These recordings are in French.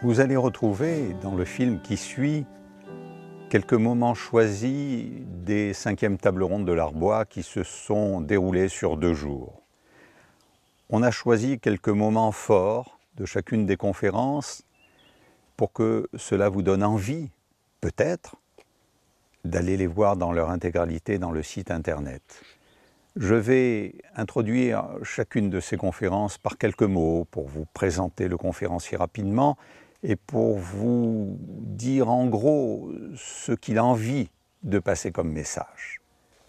Vous allez retrouver dans le film qui suit quelques moments choisis des 5e tables rondes de l'Arbois qui se sont déroulées sur 2 jours. On a choisi quelques moments forts de chacune des conférences pour que cela vous donne envie, peut-être, d'aller les voir dans leur intégralité dans le site internet. Je vais introduire chacune de ces conférences par quelques mots pour vous présenter le conférencier rapidement et pour vous dire en gros ce qu'il a envie de passer comme message.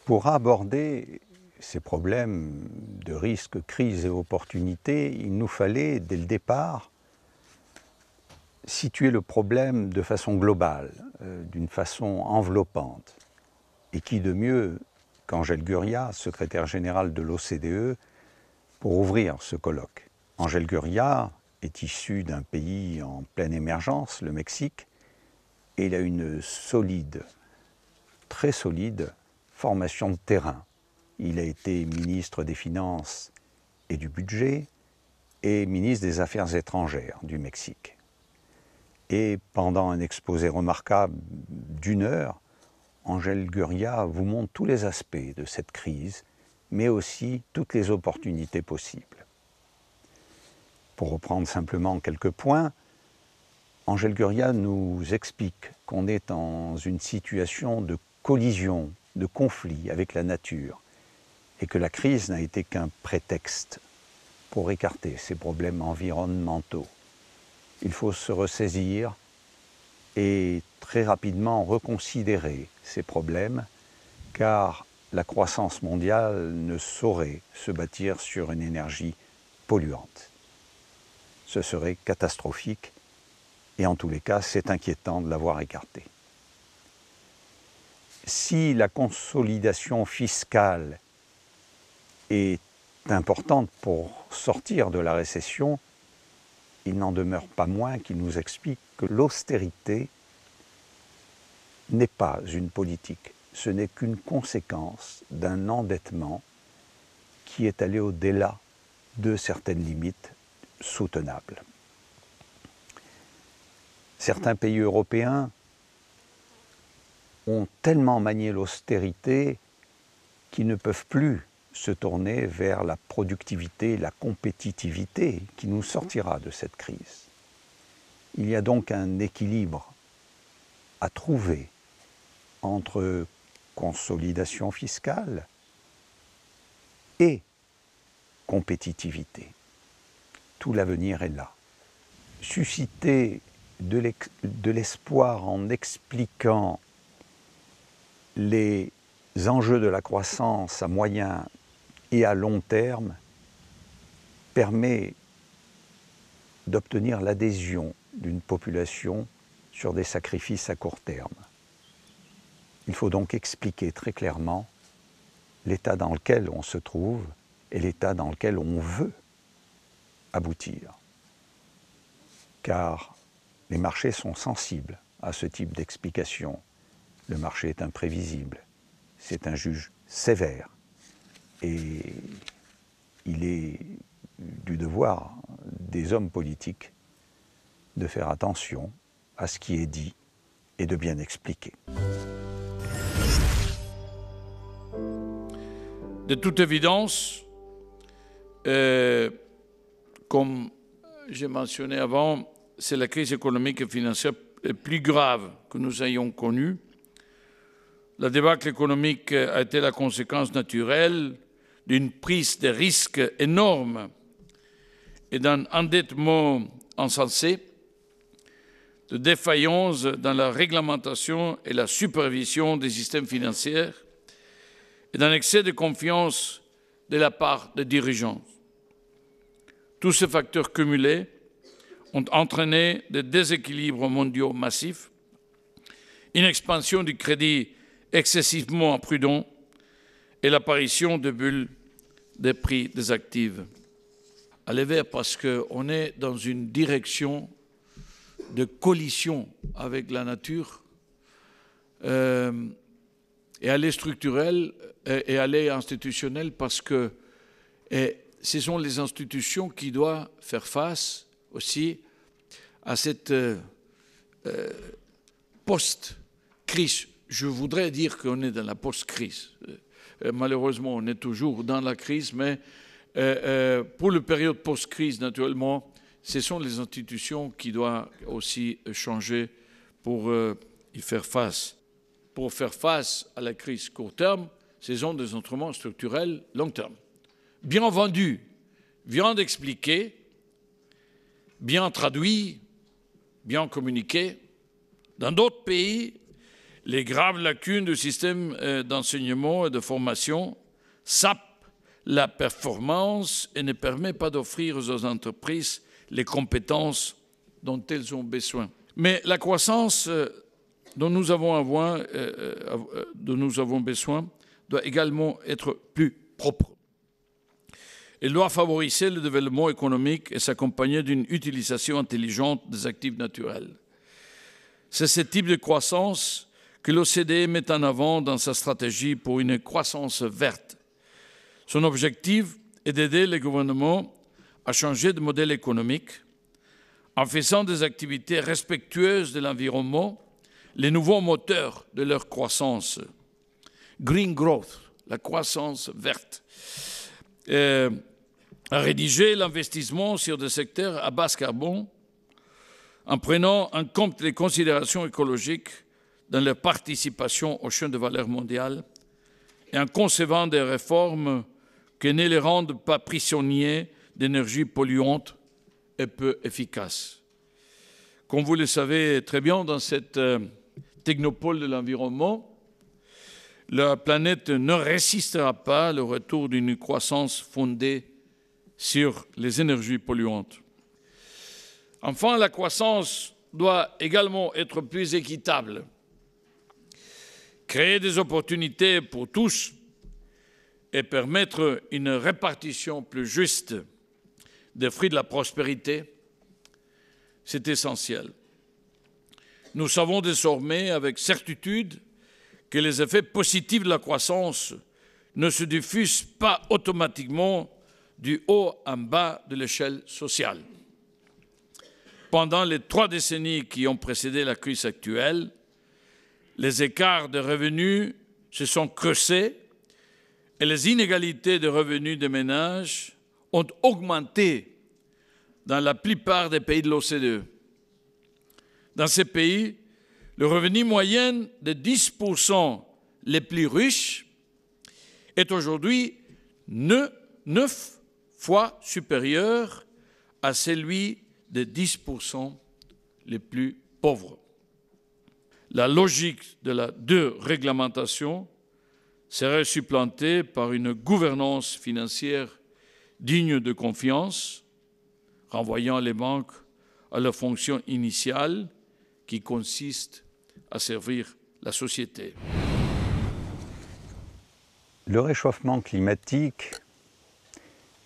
Pour aborder ces problèmes de risques, crises et opportunités, il nous fallait, dès le départ, situer le problème de façon globale, d'une façon enveloppante. Et qui de mieux qu'Angèle Gurria, secrétaire générale de l'OCDE, pour ouvrir ce colloque. Angèle Gurria est issue d'un pays en pleine émergence, le Mexique, et il a une solide, très solide formation de terrain. Il a été ministre des Finances et du Budget et ministre des Affaires étrangères du Mexique. Et pendant un exposé remarquable d'1 heure, Angèle Gurria vous montre tous les aspects de cette crise, mais aussi toutes les opportunités possibles. Pour reprendre simplement quelques points, Angèle Gurria nous explique qu'on est dans une situation de collision, de conflit avec la nature, et que la crise n'a été qu'un prétexte pour écarter ces problèmes environnementaux. Il faut se ressaisir et très rapidement reconsidérer ces problèmes, car la croissance mondiale ne saurait se bâtir sur une énergie polluante. Ce serait catastrophique, et en tous les cas, c'est inquiétant de l'avoir écarté. Si la consolidation fiscale est importante pour sortir de la récession, il n'en demeure pas moins qu'il nous explique que l'austérité n'est pas une politique, ce n'est qu'une conséquence d'un endettement qui est allé au-delà de certaines limites soutenables. Certains pays européens ont tellement manié l'austérité qu'ils ne peuvent plus se tourner vers la productivité, la compétitivité qui nous sortira de cette crise. Il y a donc un équilibre à trouver entre consolidation fiscale et compétitivité. Tout l'avenir est là. Susciter de l'espoir en expliquant les enjeux de la croissance à moyen et à long terme permet d'obtenir l'adhésion d'une population sur des sacrifices à court terme. Il faut donc expliquer très clairement l'état dans lequel on se trouve et l'état dans lequel on veut aboutir. Car les marchés sont sensibles à ce type d'explication. Le marché est imprévisible, c'est un juge sévère et il est du devoir des hommes politiques de faire attention à ce qui est dit et de bien expliquer. De toute évidence, comme j'ai mentionné avant, c'est la crise économique et financière la plus grave que nous ayons connue. La débâcle économique a été la conséquence naturelle d'une prise de risques énorme et d'un endettement insensé, de défaillance dans la réglementation et la supervision des systèmes financiers et d'un excès de confiance de la part des dirigeants. Tous ces facteurs cumulés ont entraîné des déséquilibres mondiaux massifs une expansion du crédit excessivement imprudent et l'apparition de bulles des prix des actifs. Aller vers parce qu'on est dans une direction de collision avec la nature et aller structurelle et aller institutionnelle parce que ce sont les institutions qui doivent faire face aussi à cette post-crise. Je voudrais dire qu'on est dans la post-crise. Malheureusement, on est toujours dans la crise, mais pour la période post-crise, naturellement, ce sont les institutions qui doivent aussi changer pour y faire face. Pour faire face à la crise court terme, ce sont des instruments structurels long terme. Bien vendus, bien expliqués, bien traduits, bien communiqués. Dans d'autres pays, les graves lacunes du système d'enseignement et de formation sapent la performance et ne permettent pas d'offrir aux entreprises les compétences dont elles ont besoin. Mais la croissance dont nous avons besoin doit également être plus propre. Elle doit favoriser le développement économique et s'accompagner d'une utilisation intelligente des actifs naturels. C'est ce type de croissance que l'OCDE met en avant dans sa stratégie pour une croissance verte. Son objectif est d'aider les gouvernements à changer de modèle économique en faisant des activités respectueuses de l'environnement les nouveaux moteurs de leur croissance. Green growth, la croissance verte. À rédiger l'investissement sur des secteurs à basse carbone en prenant en compte les considérations écologiques dans leur participation aux chaînes de valeur mondiale et en concevant des réformes qui ne les rendent pas prisonniers d'énergies polluantes et peu efficaces. Comme vous le savez très bien, dans cette technopole de l'environnement, la planète ne résistera pas au retour d'une croissance fondée sur les énergies polluantes. Enfin, la croissance doit également être plus équitable. Créer des opportunités pour tous et permettre une répartition plus juste des fruits de la prospérité, c'est essentiel. Nous savons désormais avec certitude que les effets positifs de la croissance ne se diffusent pas automatiquement du haut en bas de l'échelle sociale. Pendant les 3 décennies qui ont précédé la crise actuelle, les écarts de revenus se sont creusés et les inégalités de revenus des ménages ont augmenté dans la plupart des pays de l'OCDE. Dans ces pays, le revenu moyen de 10% les plus riches est aujourd'hui 9 fois supérieur à celui des 10% les plus pauvres. La logique de la déréglementation serait supplantée par une gouvernance financière digne de confiance, renvoyant les banques à leur fonction initiale qui consiste à servir la société. Le réchauffement climatique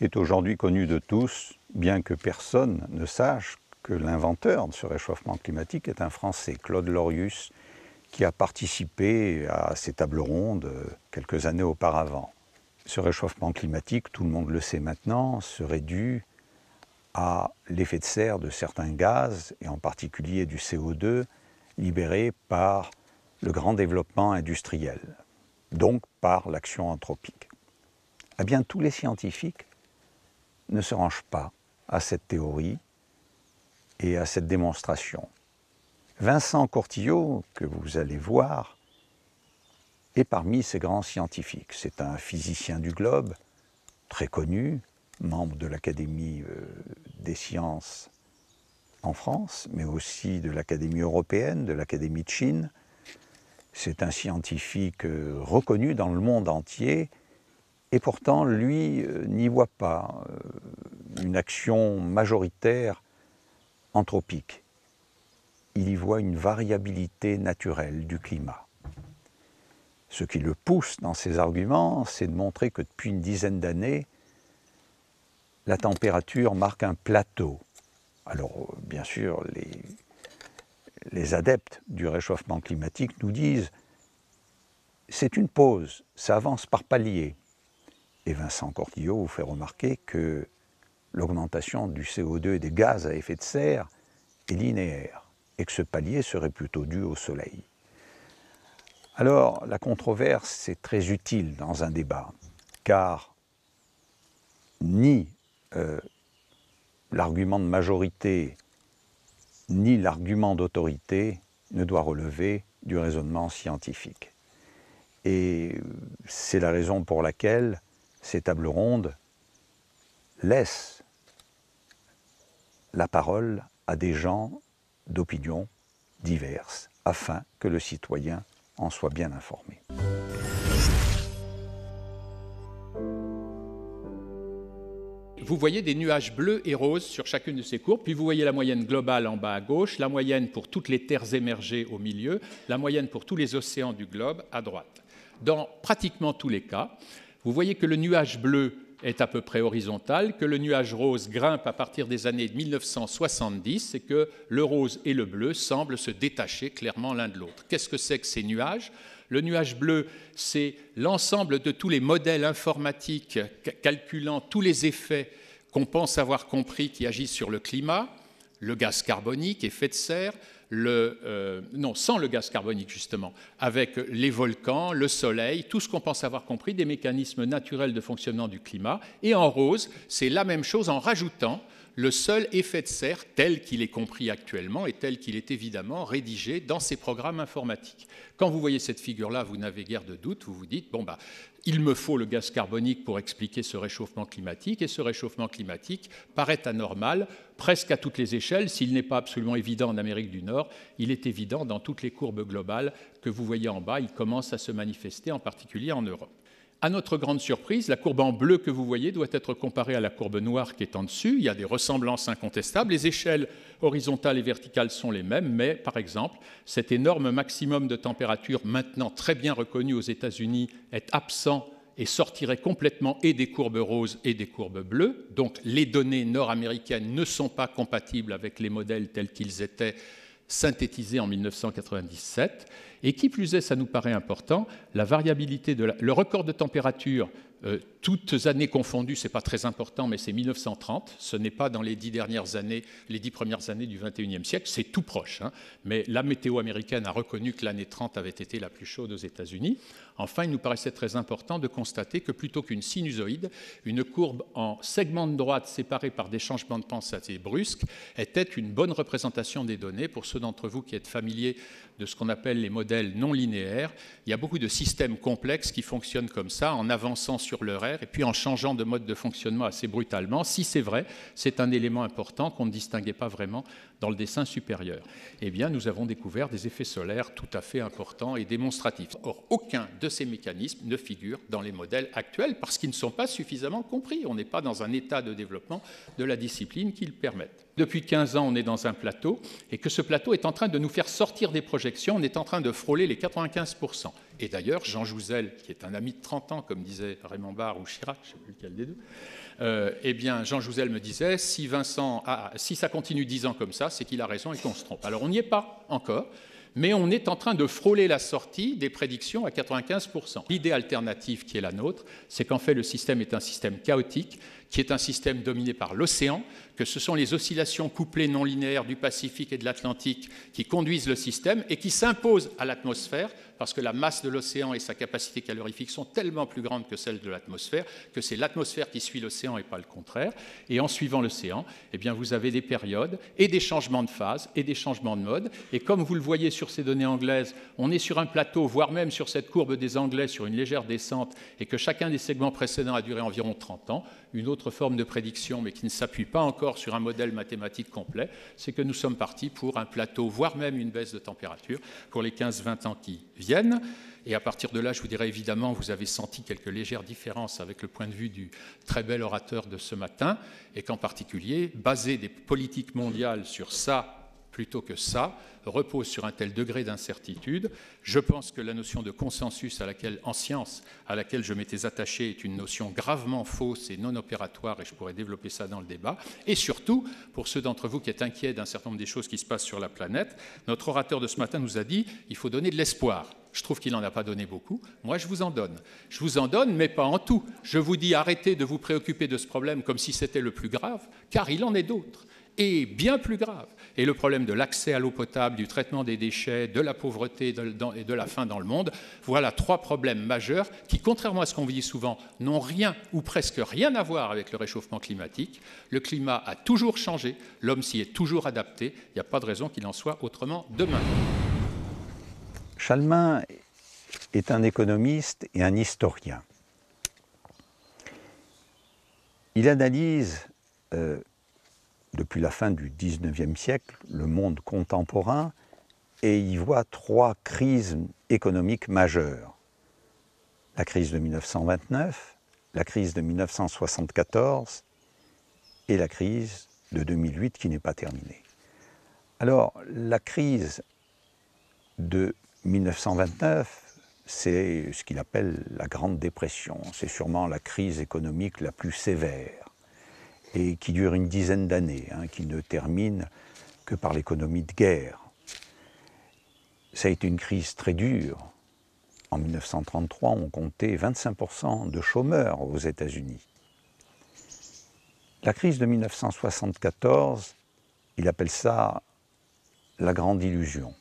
est aujourd'hui connu de tous, bien que personne ne sache que l'inventeur de ce réchauffement climatique est un Français, Claude Lorius, qui a participé à ces tables rondes quelques années auparavant. Ce réchauffement climatique, tout le monde le sait maintenant, serait dû à l'effet de serre de certains gaz, et en particulier du CO2, libérés par le grand développement industriel, donc par l'action anthropique. Eh bien, tous les scientifiques ne se rangent pas à cette théorie et à cette démonstration. Vincent Cortillo, que vous allez voir, est parmi ces grands scientifiques. C'est un physicien du globe, très connu, membre de l'Académie des sciences en France, mais aussi de l'Académie européenne, de l'Académie de Chine. C'est un scientifique reconnu dans le monde entier, et pourtant, lui, n'y voit pas une action majoritaire anthropique. il y voit une variabilité naturelle du climat. Ce qui le pousse dans ses arguments, c'est de montrer que depuis une dizaine d'années, la température marque un plateau. Alors, bien sûr, les adeptes du réchauffement climatique nous disent « c'est une pause, ça avance par paliers ». Et Vincent Cortillo vous fait remarquer que l'augmentation du CO2 et des gaz à effet de serre est linéaire et que ce palier serait plutôt dû au soleil. Alors, la controverse est très utile dans un débat, car ni l'argument de majorité, ni l'argument d'autorité ne doit relever du raisonnement scientifique. Et c'est la raison pour laquelle ces tables rondes laissent la parole à des gens d'opinions diverses, afin que le citoyen en soit bien informé. Vous voyez des nuages bleus et roses sur chacune de ces courbes, puis vous voyez la moyenne globale en bas à gauche, la moyenne pour toutes les terres émergées au milieu, la moyenne pour tous les océans du globe à droite. Dans pratiquement tous les cas, vous voyez que le nuage bleu est à peu près horizontal, que le nuage rose grimpe à partir des années 1970 et que le rose et le bleu semblent se détacher clairement l'un de l'autre. Qu'est-ce que c'est que ces nuages ? Le nuage bleu, c'est l'ensemble de tous les modèles informatiques calculant tous les effets qu'on pense avoir compris qui agissent sur le climat, le gaz carbonique, effet de serre, sans le gaz carbonique justement, avec les volcans, le soleil, tout ce qu'on pense avoir compris des mécanismes naturels de fonctionnement du climat. Et en rose, c'est la même chose en rajoutant le seul effet de serre tel qu'il est compris actuellement et tel qu'il est évidemment rédigé dans ces programmes informatiques. Quand vous voyez cette figure-là, vous n'avez guère de doute, vous vous dites, bon, il me faut le gaz carbonique pour expliquer ce réchauffement climatique, et ce réchauffement climatique paraît anormal presque à toutes les échelles. S'il n'est pas absolument évident en Amérique du Nord, il est évident dans toutes les courbes globales que vous voyez en bas, il commence à se manifester, en particulier en Europe. À notre grande surprise, la courbe en bleu que vous voyez doit être comparée à la courbe noire qui est en dessus. Il y a des ressemblances incontestables. Les échelles horizontales et verticales sont les mêmes, mais par exemple, cet énorme maximum de température, maintenant très bien reconnu aux États-Unis, est absent et sortirait complètement et des courbes roses et des courbes bleues. Donc les données nord-américaines ne sont pas compatibles avec les modèles tels qu'ils étaient synthétisé en 1997, et qui plus est, ça nous paraît important, la variabilité le record de température, toutes années confondues, ce n'est pas très important, mais c'est 1930, ce n'est pas dans les 10 dernières années, les 10 premières années du XXIe siècle, c'est tout proche, hein, mais la météo américaine a reconnu que l'année 30 avait été la plus chaude aux États-Unis. Enfin, il nous paraissait très important de constater que plutôt qu'une sinusoïde, une courbe en segment de droite séparée par des changements de pente assez brusques était une bonne représentation des données. Pour ceux d'entre vous qui êtes familiers de ce qu'on appelle les modèles non linéaires, il y a beaucoup de systèmes complexes qui fonctionnent comme ça, en avançant sur leur aire et puis en changeant de mode de fonctionnement assez brutalement. Si c'est vrai, c'est un élément important qu'on ne distinguait pas vraiment dans le dessin supérieur. Eh bien, nous avons découvert des effets solaires tout à fait importants et démonstratifs. Or, aucun de ces mécanismes ne figure dans les modèles actuels parce qu'ils ne sont pas suffisamment compris. On n'est pas dans un état de développement de la discipline qui le permette. Depuis 15 ans, on est dans un plateau et que ce plateau est en train de nous faire sortir des projections. On est en train de frôler les 95%. Et d'ailleurs, Jean Jouzel, qui est un ami de 30 ans, comme disait Raymond Barre ou Chirac, je ne sais plus lequel des deux, eh bien, Jean Jouzel me disait, si ça continue 10 ans comme ça, c'est qu'il a raison et qu'on se trompe. Alors, on n'y est pas encore, mais on est en train de frôler la sortie des prédictions à 95%. L'idée alternative qui est la nôtre, c'est qu'en fait, le système est un système chaotique, qui est un système dominé par l'océan, que ce sont les oscillations couplées non linéaires du Pacifique et de l'Atlantique qui conduisent le système et qui s'imposent à l'atmosphère, parce que la masse de l'océan et sa capacité calorifique sont tellement plus grandes que celle de l'atmosphère, que c'est l'atmosphère qui suit l'océan et pas le contraire. Et en suivant l'océan, eh bien, vous avez des périodes et des changements de phase et des changements de mode. Et comme vous le voyez sur ces données anglaises, on est sur un plateau, voire même sur cette courbe des Anglais, sur une légère descente, et que chacun des segments précédents a duré environ 30 ans. Une autre forme de prédiction, mais qui ne s'appuie pas encore sur un modèle mathématique complet, c'est que nous sommes partis pour un plateau, voire même une baisse de température pour les 15-20 ans qui viennent. Et à partir de là, je vous dirais évidemment, vous avez senti quelques légères différences avec le point de vue du très bel orateur de ce matin, et qu'en particulier, baser des politiques mondiales sur ça, plutôt que ça, repose sur un tel degré d'incertitude. Je pense que la notion de consensus en science à laquelle je m'étais attaché est une notion gravement fausse et non opératoire, et je pourrais développer ça dans le débat. Et surtout, pour ceux d'entre vous qui êtes inquiets d'un certain nombre des choses qui se passent sur la planète, notre orateur de ce matin nous a dit qu'il faut donner de l'espoir. Je trouve qu'il n'en a pas donné beaucoup. Moi, je vous en donne. Je vous en donne, mais pas en tout. Je vous dis, arrêtez de vous préoccuper de ce problème comme si c'était le plus grave, car il en est d'autres, et bien plus graves. Et le problème de l'accès à l'eau potable, du traitement des déchets, de la pauvreté et de la faim dans le monde, voilà 3 problèmes majeurs qui, contrairement à ce qu'on vous dit souvent, n'ont rien ou presque rien à voir avec le réchauffement climatique. Le climat a toujours changé, l'homme s'y est toujours adapté, il n'y a pas de raison qu'il en soit autrement demain. Schalmin est un économiste et un historien. Il analyse, depuis la fin du XIXe siècle, le monde contemporain et y voit 3 crises économiques majeures. La crise de 1929, la crise de 1974 et la crise de 2008 qui n'est pas terminée. Alors, la crise de 1929, c'est ce qu'il appelle la Grande Dépression. C'est sûrement la crise économique la plus sévère et qui dure une dizaine d'années, qui ne termine que par l'économie de guerre. Ça a été une crise très dure. En 1933, on comptait 25% de chômeurs aux États-Unis. La crise de 1974, il appelle ça la grande illusion.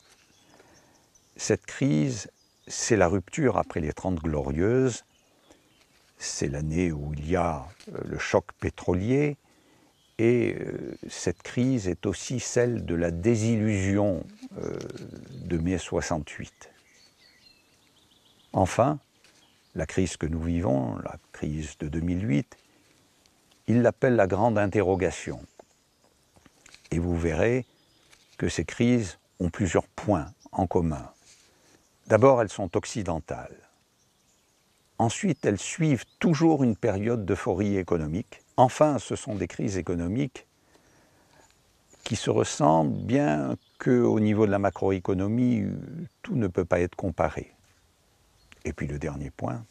Cette crise, c'est la rupture après les 30 Glorieuses. C'est l'année où il y a le choc pétrolier. Et cette crise est aussi celle de la désillusion de mai 68. Enfin, la crise que nous vivons, la crise de 2008, il l'appelle la grande interrogation. Et vous verrez que ces crises ont plusieurs points en commun. D'abord, elles sont occidentales. Ensuite, elles suivent toujours une période d'euphorie économique. Enfin, ce sont des crises économiques qui se ressemblent, bien qu'au niveau de la macroéconomie, tout ne peut pas être comparé. Et puis le dernier point,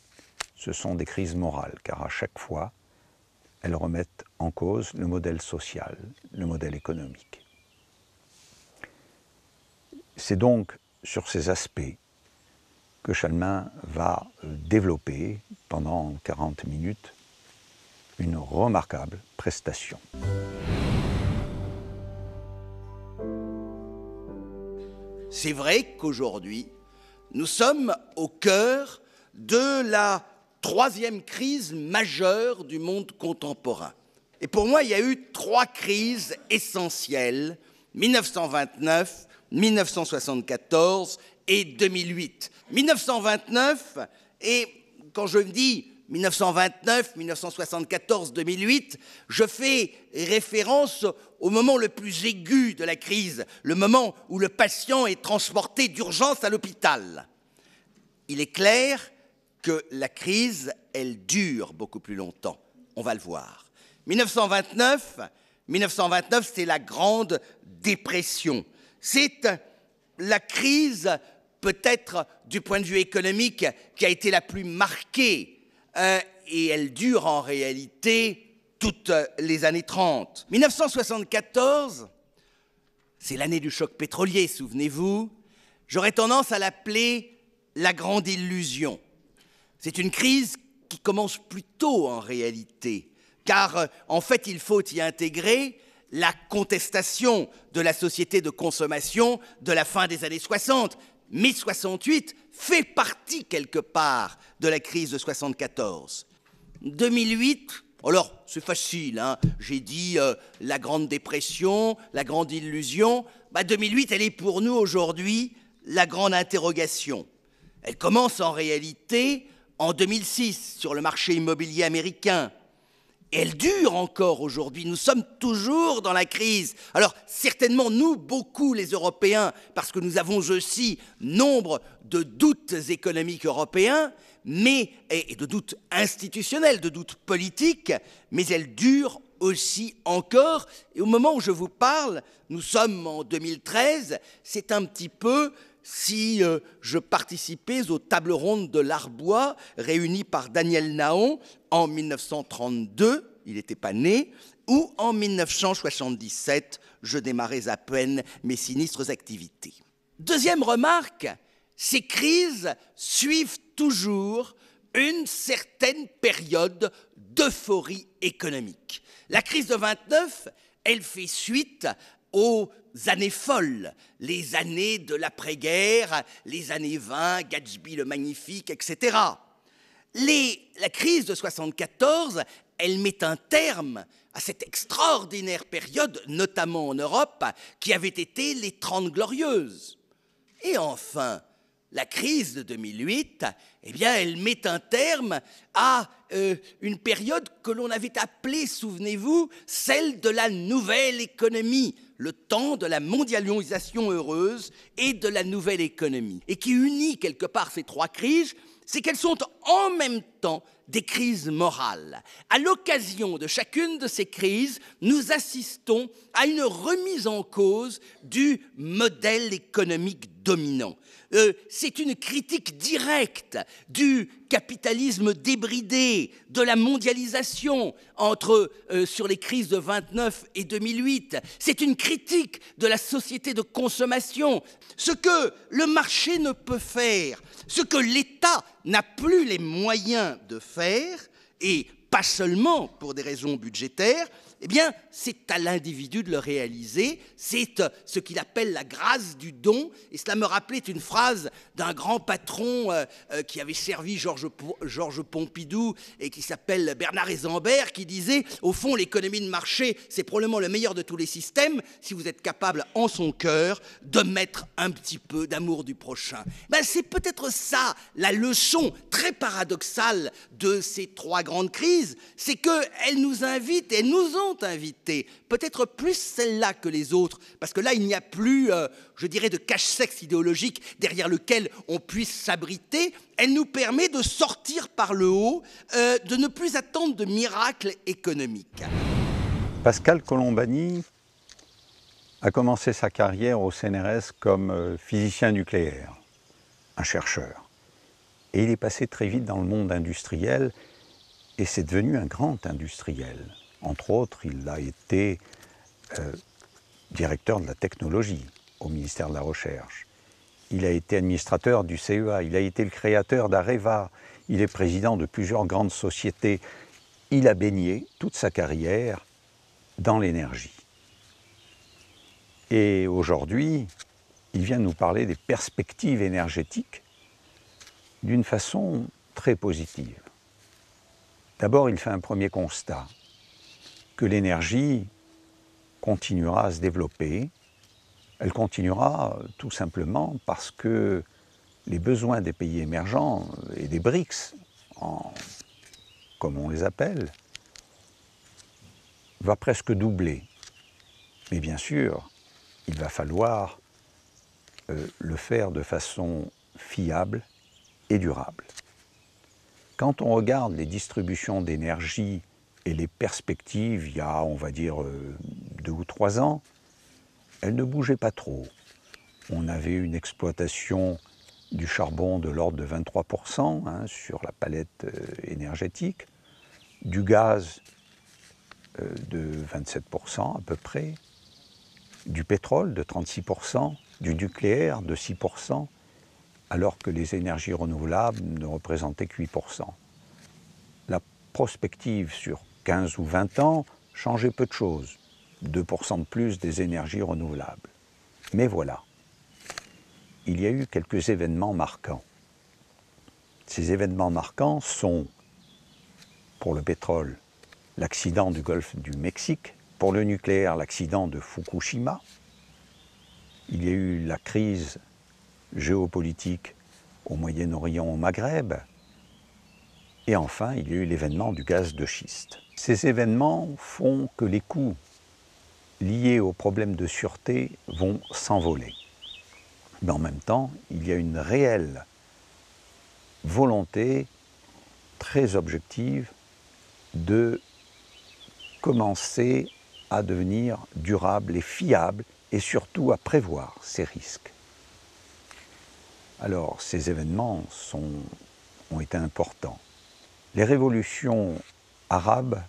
ce sont des crises morales, car à chaque fois, elles remettent en cause le modèle social, le modèle économique. C'est donc sur ces aspects que Schalmin va développer pendant 40 minutes une remarquable prestation. C'est vrai qu'aujourd'hui, nous sommes au cœur de la 3e crise majeure du monde contemporain. Et pour moi, il y a eu 3 crises essentielles, 1929, 1974 et 2008. 1929, et quand je dis 1929, 1974, 2008, je fais référence au moment le plus aigu de la crise, le moment où le patient est transporté d'urgence à l'hôpital. Il est clair que la crise, elle dure beaucoup plus longtemps. On va le voir. 1929, c'est la Grande Dépression. C'est la crise, peut-être du point de vue économique, qui a été la plus marquée. Et elle dure en réalité toutes les années 30. 1974, c'est l'année du choc pétrolier, souvenez-vous. J'aurais tendance à l'appeler la grande illusion. C'est une crise qui commence plus tôt en réalité, car en fait il faut y intégrer la contestation de la société de consommation de la fin des années 60. Mai 68 fait partie quelque part de la crise de 74. 2008, alors c'est facile, j'ai dit la Grande Dépression, la Grande Illusion. 2008, elle est pour nous aujourd'hui la grande interrogation. Elle commence en réalité en 2006 sur le marché immobilier américain. Et elle dure encore aujourd'hui. Nous sommes toujours dans la crise. Alors, certainement, nous, beaucoup les Européens, parce que nous avons aussi nombre de doutes économiques européens, et de doutes institutionnels, de doutes politiques, mais elle dure aussi encore. Et au moment où je vous parle, nous sommes en 2013, c'est un petit peu si je participais aux tables rondes de l'Arbois réunies par Daniel Nahon en 1932, il n'était pas né, ou en 1977, je démarrais à peine mes sinistres activités. Deuxième remarque, ces crises suivent toujours une certaine période d'euphorie économique. La crise de 29, elle fait suite aux années folles, les années de l'après-guerre, les années 20, Gatsby le Magnifique, etc. La crise de 74, elle met un terme à cette extraordinaire période, notamment en Europe, qui avait été les 30 Glorieuses. Et enfin, la crise de 2008, eh bien, elle met un terme à une période que l'on avait appelée, souvenez-vous, celle de la nouvelle économie, le temps de la mondialisation heureuse et de la nouvelle économie. Et qui unit quelque part ces trois crises, c'est qu'elles sont en même temps des crises morales. À l'occasion de chacune de ces crises, nous assistons à une remise en cause du modèle économique dominant. C'est une critique directe du capitalisme débridé, de la mondialisation sur les crises de 29 et 2008. C'est une critique de la société de consommation. Ce que le marché ne peut faire, ce que l'État n'a plus les moyens de faire, et pas seulement pour des raisons budgétaires, eh bien, c'est à l'individu de le réaliser. C'est ce qu'il appelle la grâce du don. Et cela me rappelait une phrase d'un grand patron qui avait servi Georges Pompidou et qui s'appelle Bernard Eisenberg, qui disait « Au fond, l'économie de marché, c'est probablement le meilleur de tous les systèmes si vous êtes capable, en son cœur, de mettre un petit peu d'amour du prochain. » Ben, c'est peut-être ça, la leçon très paradoxale de ces trois grandes crises, c'est qu'elles nous invitent, elles nous ont invités, peut-être plus celle-là que les autres, parce que là, il n'y a plus, je dirais, de cache-sexe idéologique derrière lequel on puisse s'abriter. Elle nous permet de sortir par le haut, de ne plus attendre de miracles économiques. Pascal Colombani a commencé sa carrière au CNRS comme physicien nucléaire, un chercheur. Et il est passé très vite dans le monde industriel, et c'est devenu un grand industriel. Entre autres, il a été directeur de la technologie au ministère de la Recherche. Il a été administrateur du CEA, il a été le créateur d'Areva, il est président de plusieurs grandes sociétés. Il a baigné toute sa carrière dans l'énergie. Et aujourd'hui, il vient nous parler des perspectives énergétiques d'une façon très positive. D'abord, il fait un premier constat, que l'énergie continuera à se développer. Elle continuera tout simplement parce que les besoins des pays émergents et des BRICS, comme on les appelle, va presque doubler. Mais bien sûr, il va falloir le faire de façon fiable et durable. Quand on regarde les distributions d'énergie et les perspectives, il y a, on va dire, 2 ou 3 ans, elles ne bougeaient pas trop. On avait une exploitation du charbon de l'ordre de 23% sur la palette énergétique, du gaz de 27% à peu près, du pétrole de 36%, du nucléaire de 6%, alors que les énergies renouvelables ne représentaient que 8%. La prospective sur 15 ou 20 ans changeait peu de choses, 2% de plus des énergies renouvelables. Mais voilà, il y a eu quelques événements marquants. Ces événements marquants sont, pour le pétrole, l'accident du golfe du Mexique, pour le nucléaire, l'accident de Fukushima. Il y a eu la crise géopolitique au Moyen-Orient, au Maghreb. Et enfin, il y a eu l'événement du gaz de schiste. Ces événements font que les coûts liés aux problèmes de sûreté vont s'envoler. Mais en même temps, il y a une réelle volonté très objective de commencer à devenir durable et fiable et surtout à prévoir ces risques. Alors, ces événements ont été importants. Les révolutions arabes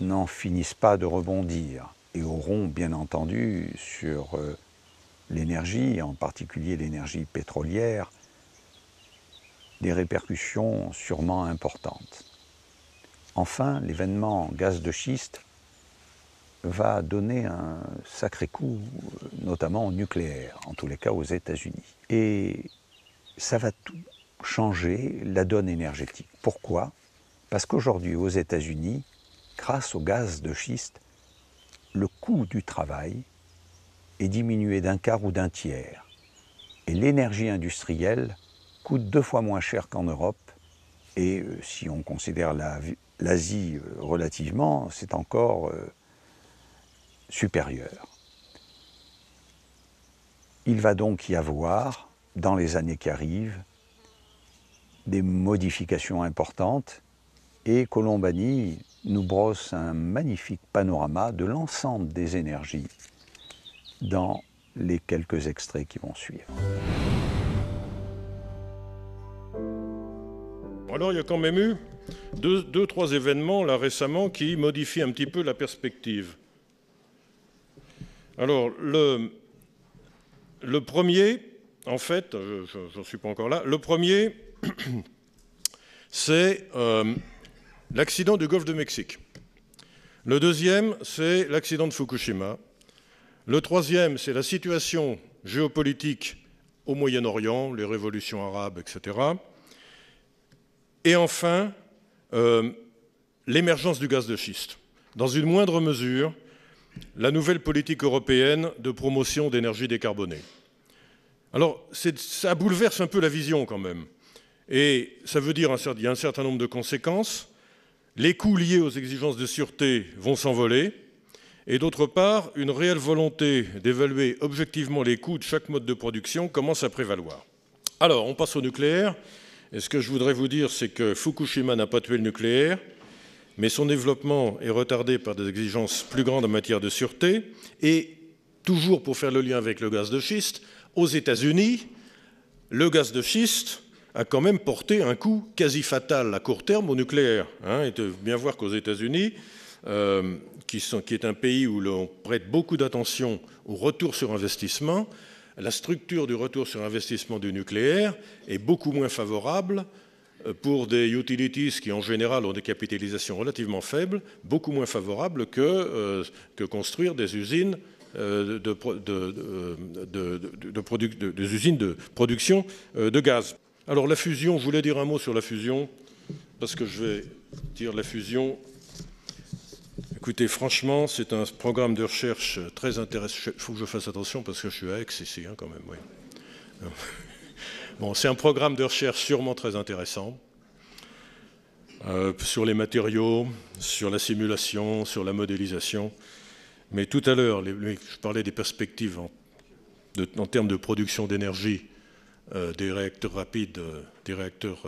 n'en finissent pas de rebondir et auront bien entendu sur l'énergie, en particulier l'énergie pétrolière, des répercussions sûrement importantes. Enfin, l'événement gaz de schiste va donner un sacré coup, notamment au nucléaire, en tous les cas aux États-Unis. Et ça va tout changer la donne énergétique. Pourquoi? Parce qu'aujourd'hui, aux États-Unis, grâce au gaz de schiste, le coût du travail est diminué d'un quart ou d'un tiers. Et l'énergie industrielle coûte 2 fois moins cher qu'en Europe. Et si on considère l'Asie relativement, c'est encore supérieur. Il va donc y avoir, dans les années qui arrivent, des modifications importantes et Colombani nous brosse un magnifique panorama de l'ensemble des énergies dans les quelques extraits qui vont suivre. Alors il y a quand même eu deux, trois événements là récemment qui modifient un petit peu la perspective. Alors le premier, en fait, je n'en suis pas encore là, le premier, c'est l'accident du Golfe de Mexique. Le deuxième, c'est l'accident de Fukushima. Le troisième, c'est la situation géopolitique au Moyen-Orient, les révolutions arabes, etc. Et enfin, l'émergence du gaz de schiste. Dans une moindre mesure, la nouvelle politique européenne de promotion d'énergie décarbonée. Alors, ça bouleverse un peu la vision quand même. Et ça veut dire qu'il y a un certain nombre de conséquences. Les coûts liés aux exigences de sûreté vont s'envoler. Et d'autre part, une réelle volonté d'évaluer objectivement les coûts de chaque mode de production commence à prévaloir. Alors, on passe au nucléaire. Et ce que je voudrais vous dire, c'est que Fukushima n'a pas tué le nucléaire, mais son développement est retardé par des exigences plus grandes en matière de sûreté. Et toujours pour faire le lien avec le gaz de schiste, aux États-Unis, le gaz de schiste a quand même porté un coup quasi fatal à court terme au nucléaire. Et de bien voir qu'aux États-Unis, qui est un pays où l'on prête beaucoup d'attention au retour sur investissement, la structure du retour sur investissement du nucléaire est beaucoup moins favorable pour des utilities qui, en général, ont des capitalisations relativement faibles, beaucoup moins favorable que construire des usines des usines de production de gaz. Alors la fusion, je voulais dire un mot sur la fusion, parce que je vais dire la fusion. Écoutez, franchement, c'est un programme de recherche très intéressant. Il faut que je fasse attention parce que je suis à Aix ici, quand même. Oui. Bon, c'est un programme de recherche sûrement très intéressant sur les matériaux, sur la simulation, sur la modélisation. Mais tout à l'heure, je parlais des perspectives en termes de production d'énergie des réacteurs rapides, des réacteurs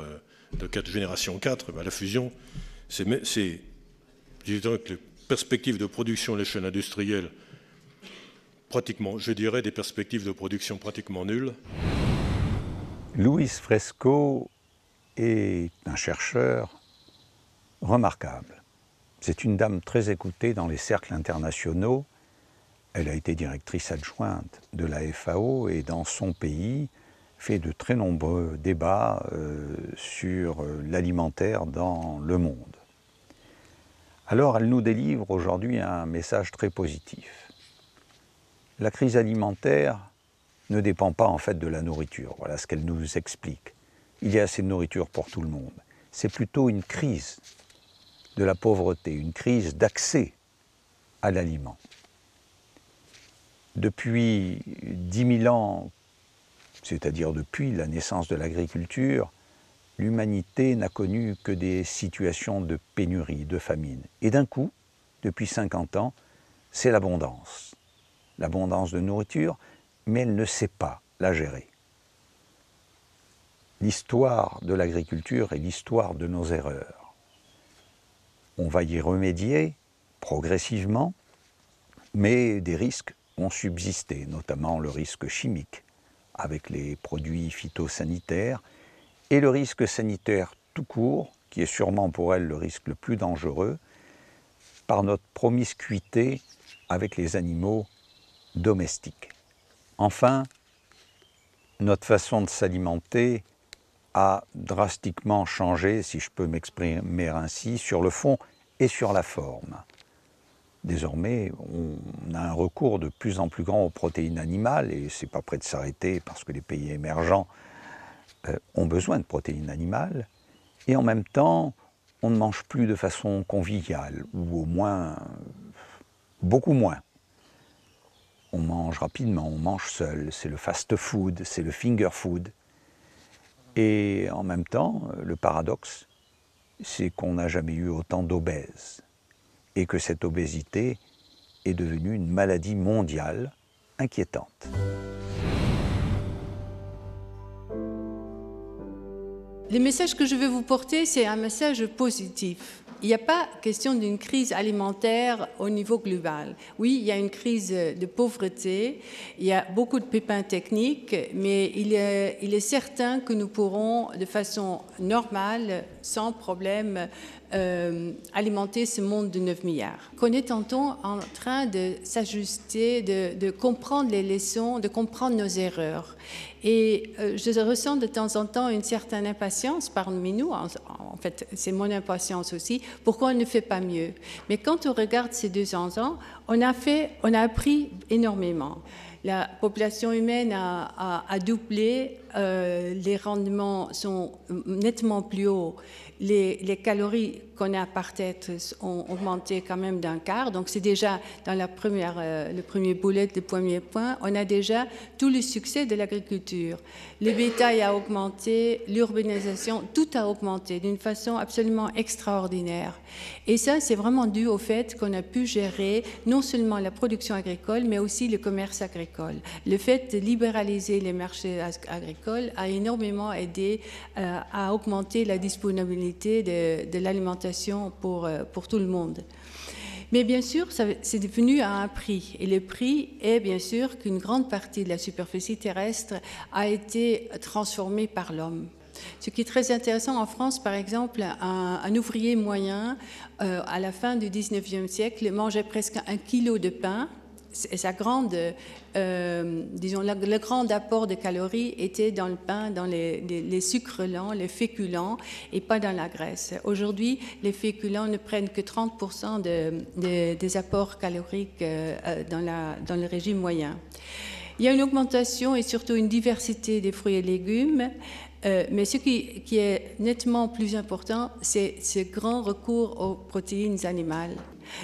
de génération 4. La fusion, c'est disons que les perspectives de production à l'échelle industrielle, pratiquement, je dirais, des perspectives de production pratiquement nulles. Louise Fresco est un chercheur remarquable. C'est une dame très écoutée dans les cercles internationaux. Elle a été directrice adjointe de la FAO et dans son pays fait de très nombreux débats sur l'alimentaire dans le monde. Alors elle nous délivre aujourd'hui un message très positif. La crise alimentaire ne dépend pas en fait de la nourriture. Voilà ce qu'elle nous explique. Il y a assez de nourriture pour tout le monde. C'est plutôt une crise de la pauvreté, une crise d'accès à l'aliment. Depuis 10 000 ans, c'est-à-dire depuis la naissance de l'agriculture, l'humanité n'a connu que des situations de pénurie, de famine. Et d'un coup, depuis 50 ans, c'est l'abondance. L'abondance de nourriture, mais elle ne sait pas la gérer. L'histoire de l'agriculture est l'histoire de nos erreurs. On va y remédier, progressivement, mais des risques ont subsisté, notamment le risque chimique avec les produits phytosanitaires et le risque sanitaire tout court, qui est sûrement pour elle le risque le plus dangereux, par notre promiscuité avec les animaux domestiques. Enfin, notre façon de s'alimenter a drastiquement changé, si je peux m'exprimer ainsi, sur le fond et sur la forme. Désormais, on a un recours de plus en plus grand aux protéines animales, et ce n'est pas près de s'arrêter parce que les pays émergents ont besoin de protéines animales, et en même temps, on ne mange plus de façon conviviale, ou au moins beaucoup moins. On mange rapidement, on mange seul, c'est le fast-food, c'est le finger-food. Et en même temps, le paradoxe, c'est qu'on n'a jamais eu autant d'obèses, et que cette obésité est devenue une maladie mondiale inquiétante. Le message que je veux vous porter, c'est un message positif. Il n'y a pas question d'une crise alimentaire au niveau global. Oui, il y a une crise de pauvreté, il y a beaucoup de pépins techniques, mais il est certain que nous pourrons, de façon normale, sans problème, alimenter ce monde de 9 milliards. Qu'on est tantôt en train de s'ajuster, de comprendre les leçons, de comprendre nos erreurs. Et je ressens de temps en temps une certaine impatience parmi nous, en fait c'est mon impatience aussi, pourquoi on ne fait pas mieux. Mais quand on regarde ces 200 ans, on a appris énormément. La population humaine a doublé, les rendements sont nettement plus hauts, les calories qu'on a par tête ont augmenté quand même d'un quart, donc c'est déjà dans le premier bullet, le premier point, on a déjà tout le succès de l'agriculture. Le bétail a augmenté, l'urbanisation, tout a augmenté d'une façon absolument extraordinaire. Et ça, c'est vraiment dû au fait qu'on a pu gérer non seulement la production agricole, mais aussi le commerce agricole. Le fait de libéraliser les marchés agricoles a énormément aidé à augmenter la disponibilité de l'alimentation pour tout le monde. Mais bien sûr, c'est devenu à un prix. Et le prix est bien sûr qu'une grande partie de la superficie terrestre a été transformée par l'homme. Ce qui est très intéressant en France, par exemple, un ouvrier moyen, à la fin du 19e siècle, mangeait presque 1 kilo de pain. Et sa grande, disons, le grand apport de calories était dans le pain, dans les sucres lents, les féculents, et pas dans la graisse. Aujourd'hui, les féculents ne prennent que 30% des apports caloriques dans le régime moyen. Il y a une augmentation et surtout une diversité des fruits et légumes, mais ce qui est nettement plus important, c'est ce grand recours aux protéines animales.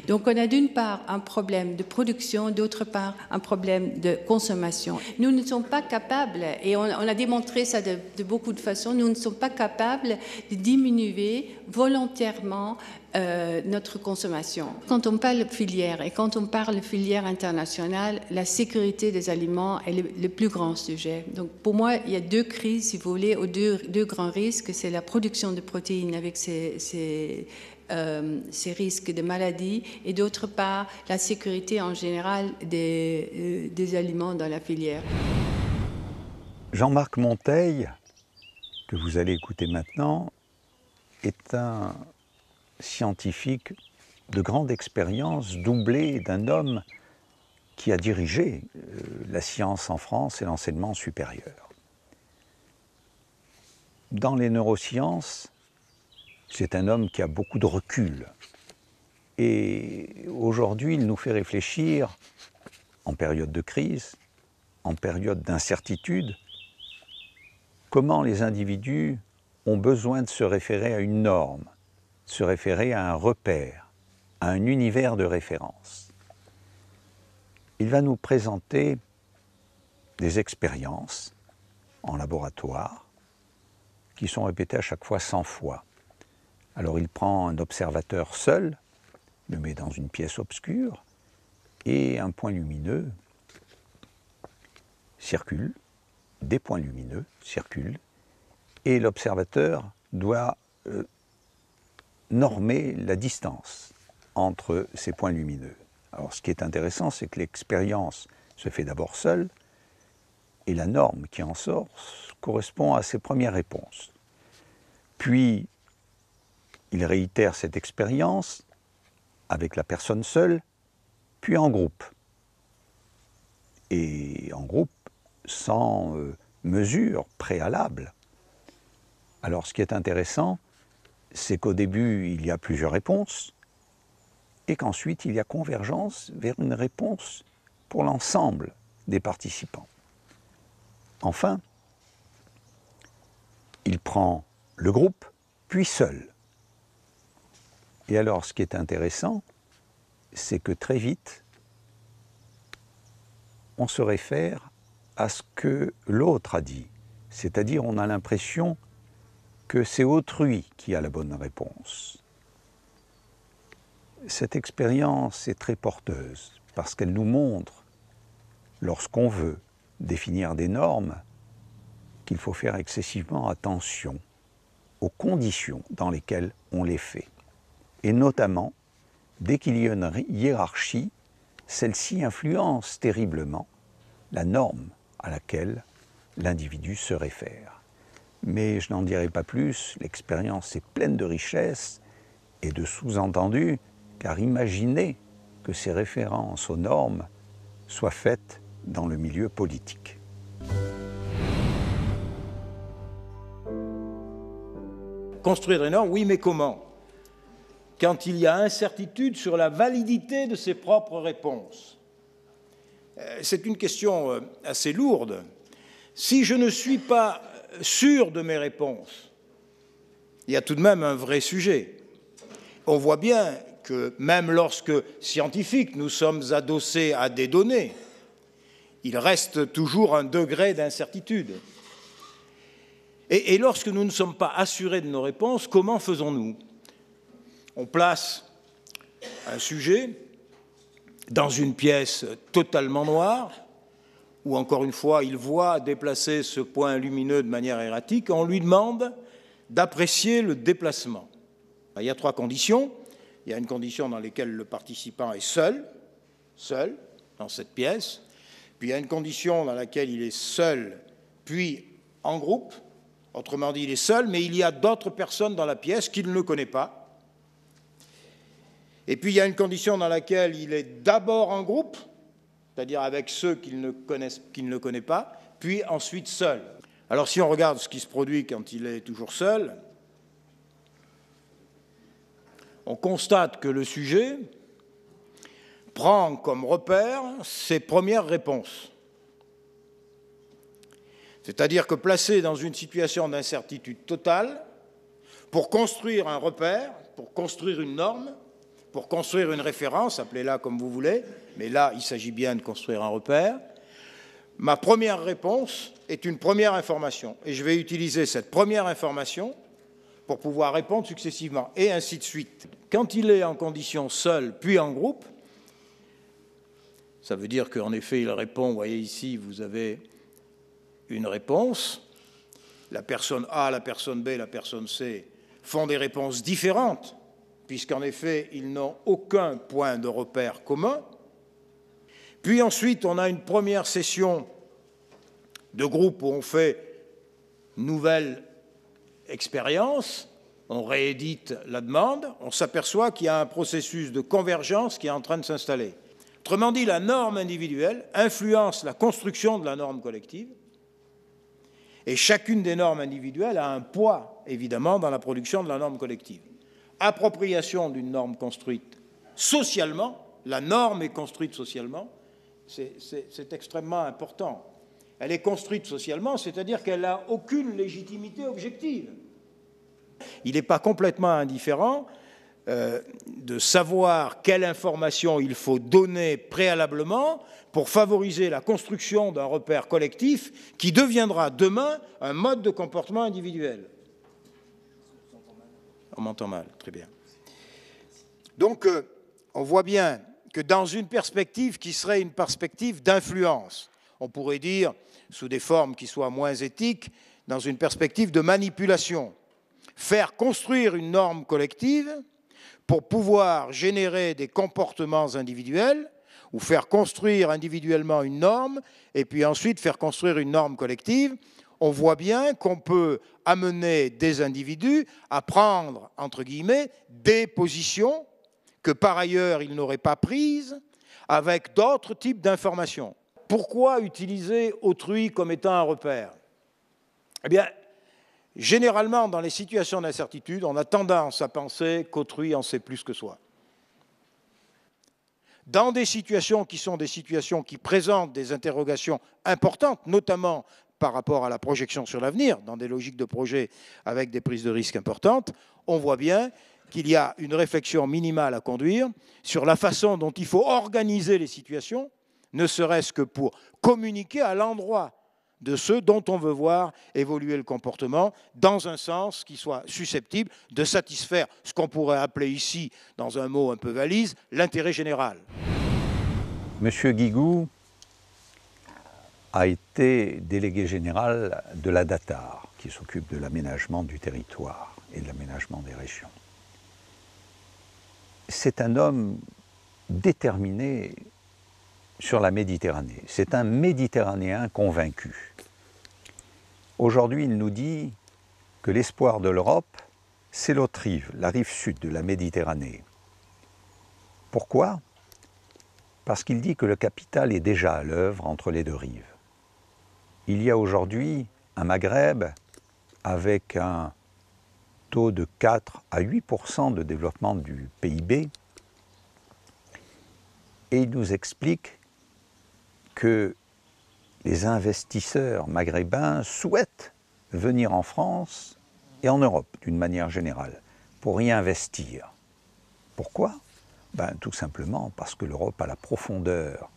Donc on a d'une part un problème de production, d'autre part un problème de consommation. Nous ne sommes pas capables, et on a démontré ça de beaucoup de façons, nous ne sommes pas capables de diminuer volontairement notre consommation. Quand on parle filière et quand on parle filière internationale, la sécurité des aliments est le plus grand sujet. Donc pour moi, il y a deux crises, si vous voulez, ou deux grands risques. C'est la production de protéines avec ces risques de maladies, et d'autre part la sécurité en général des aliments dans la filière. Jean-Marc Monteil, que vous allez écouter maintenant, est un scientifique de grande expérience, doublé d'un homme qui a dirigé la science en France et l'enseignement supérieur. Dans les neurosciences, c'est un homme qui a beaucoup de recul. Et aujourd'hui, il nous fait réfléchir, en période de crise, en période d'incertitude, comment les individus ont besoin de se référer à une norme, se référer à un repère, à un univers de référence. Il va nous présenter des expériences en laboratoire qui sont répétées à chaque fois 100 fois. Alors il prend un observateur seul, le met dans une pièce obscure, et un point lumineux circule, des points lumineux circulent, et l'observateur doit normer la distance entre ces points lumineux. Alors ce qui est intéressant, c'est que l'expérience se fait d'abord seule, et la norme qui en sort correspond à ses premières réponses. Puis, il réitère cette expérience avec la personne seule, puis en groupe. Et en groupe, sans mesure préalable. Alors ce qui est intéressant, c'est qu'au début, il y a plusieurs réponses, et qu'ensuite, il y a convergence vers une réponse pour l'ensemble des participants. Enfin, il prend le groupe, puis seul. Et alors, ce qui est intéressant, c'est que très vite, on se réfère à ce que l'autre a dit. C'est-à-dire, on a l'impression que c'est autrui qui a la bonne réponse. Cette expérience est très porteuse, parce qu'elle nous montre, lorsqu'on veut définir des normes, qu'il faut faire excessivement attention aux conditions dans lesquelles on les fait. Et notamment, dès qu'il y a une hiérarchie, celle-ci influence terriblement la norme à laquelle l'individu se réfère. Mais je n'en dirai pas plus, l'expérience est pleine de richesses et de sous-entendus, car imaginez que ces références aux normes soient faites dans le milieu politique. Construire des normes, oui, mais comment? Quand il y a incertitude sur la validité de ses propres réponses. C'est une question assez lourde. Si je ne suis pas sûr de mes réponses, il y a tout de même un vrai sujet. On voit bien que même lorsque, scientifiques, nous sommes adossés à des données, il reste toujours un degré d'incertitude. Et lorsque nous ne sommes pas assurés de nos réponses, comment faisons-nous? On place un sujet dans une pièce totalement noire, où encore une fois, il voit déplacer ce point lumineux de manière erratique, et on lui demande d'apprécier le déplacement. Il y a trois conditions. Il y a une condition dans laquelle le participant est seul dans cette pièce. Puis il y a une condition dans laquelle il est seul, puis en groupe. Autrement dit, il est seul, mais il y a d'autres personnes dans la pièce qu'il ne connaît pas. Et puis il y a une condition dans laquelle il est d'abord en groupe, c'est-à-dire avec ceux qu'il ne connaît pas, puis ensuite seul. Alors si on regarde ce qui se produit quand il est toujours seul, on constate que le sujet prend comme repère ses premières réponses. C'est-à-dire que placé dans une situation d'incertitude totale, pour construire un repère, pour construire une norme, pour construire une référence, appelez-la comme vous voulez, mais là, il s'agit bien de construire un repère, ma première réponse est une première information. Et je vais utiliser cette première information pour pouvoir répondre successivement, et ainsi de suite. Quand il est en condition seul, puis en groupe, ça veut dire qu'en effet, il répond, vous voyez ici, vous avez une réponse, la personne A, la personne B, la personne C font des réponses différentes, puisqu'en effet, ils n'ont aucun point de repère commun. Puis ensuite, on a une première session de groupe où on fait nouvelle expérience, on réédite la demande, on s'aperçoit qu'il y a un processus de convergence qui est en train de s'installer. Autrement dit, la norme individuelle influence la construction de la norme collective, et chacune des normes individuelles a un poids, évidemment, dans la production de la norme collective. Appropriation d'une norme construite socialement, la norme est construite socialement, c'est extrêmement important. Elle est construite socialement, c'est-à-dire qu'elle n'a aucune légitimité objective. Il n'est pas complètement indifférent de savoir quelle information il faut donner préalablement pour favoriser la construction d'un repère collectif qui deviendra demain un mode de comportement individuel. On m'entend mal, très bien. Donc, on voit bien que dans une perspective qui serait une perspective d'influence, on pourrait dire, sous des formes qui soient moins éthiques, dans une perspective de manipulation, faire construire une norme collective pour pouvoir générer des comportements individuels ou faire construire individuellement une norme et puis ensuite faire construire une norme collective, on voit bien qu'on peut amener des individus à prendre, entre guillemets, des positions que par ailleurs ils n'auraient pas prises avec d'autres types d'informations. Pourquoi utiliser autrui comme étant un repère? Eh bien, généralement, dans les situations d'incertitude, on a tendance à penser qu'autrui en sait plus que soi. Dans des situations qui sont des situations qui présentent des interrogations importantes, notamment par rapport à la projection sur l'avenir, dans des logiques de projet avec des prises de risques importantes, on voit bien qu'il y a une réflexion minimale à conduire sur la façon dont il faut organiser les situations, ne serait-ce que pour communiquer à l'endroit de ceux dont on veut voir évoluer le comportement dans un sens qui soit susceptible de satisfaire ce qu'on pourrait appeler ici, dans un mot un peu valise, l'intérêt général. Monsieur Guigou a été délégué général de la DATAR, qui s'occupe de l'aménagement du territoire et de l'aménagement des régions. C'est un homme déterminé sur la Méditerranée. C'est un Méditerranéen convaincu. Aujourd'hui, il nous dit que l'espoir de l'Europe, c'est l'autre rive, la rive sud de la Méditerranée. Pourquoi? Parce qu'il dit que le capital est déjà à l'œuvre entre les deux rives. Il y a aujourd'hui un Maghreb avec un taux de 4 à 8% de développement du PIB, et il nous explique que les investisseurs maghrébins souhaitent venir en France et en Europe d'une manière générale pour y investir. Pourquoi? Tout simplement parce que l'Europe a la profondeur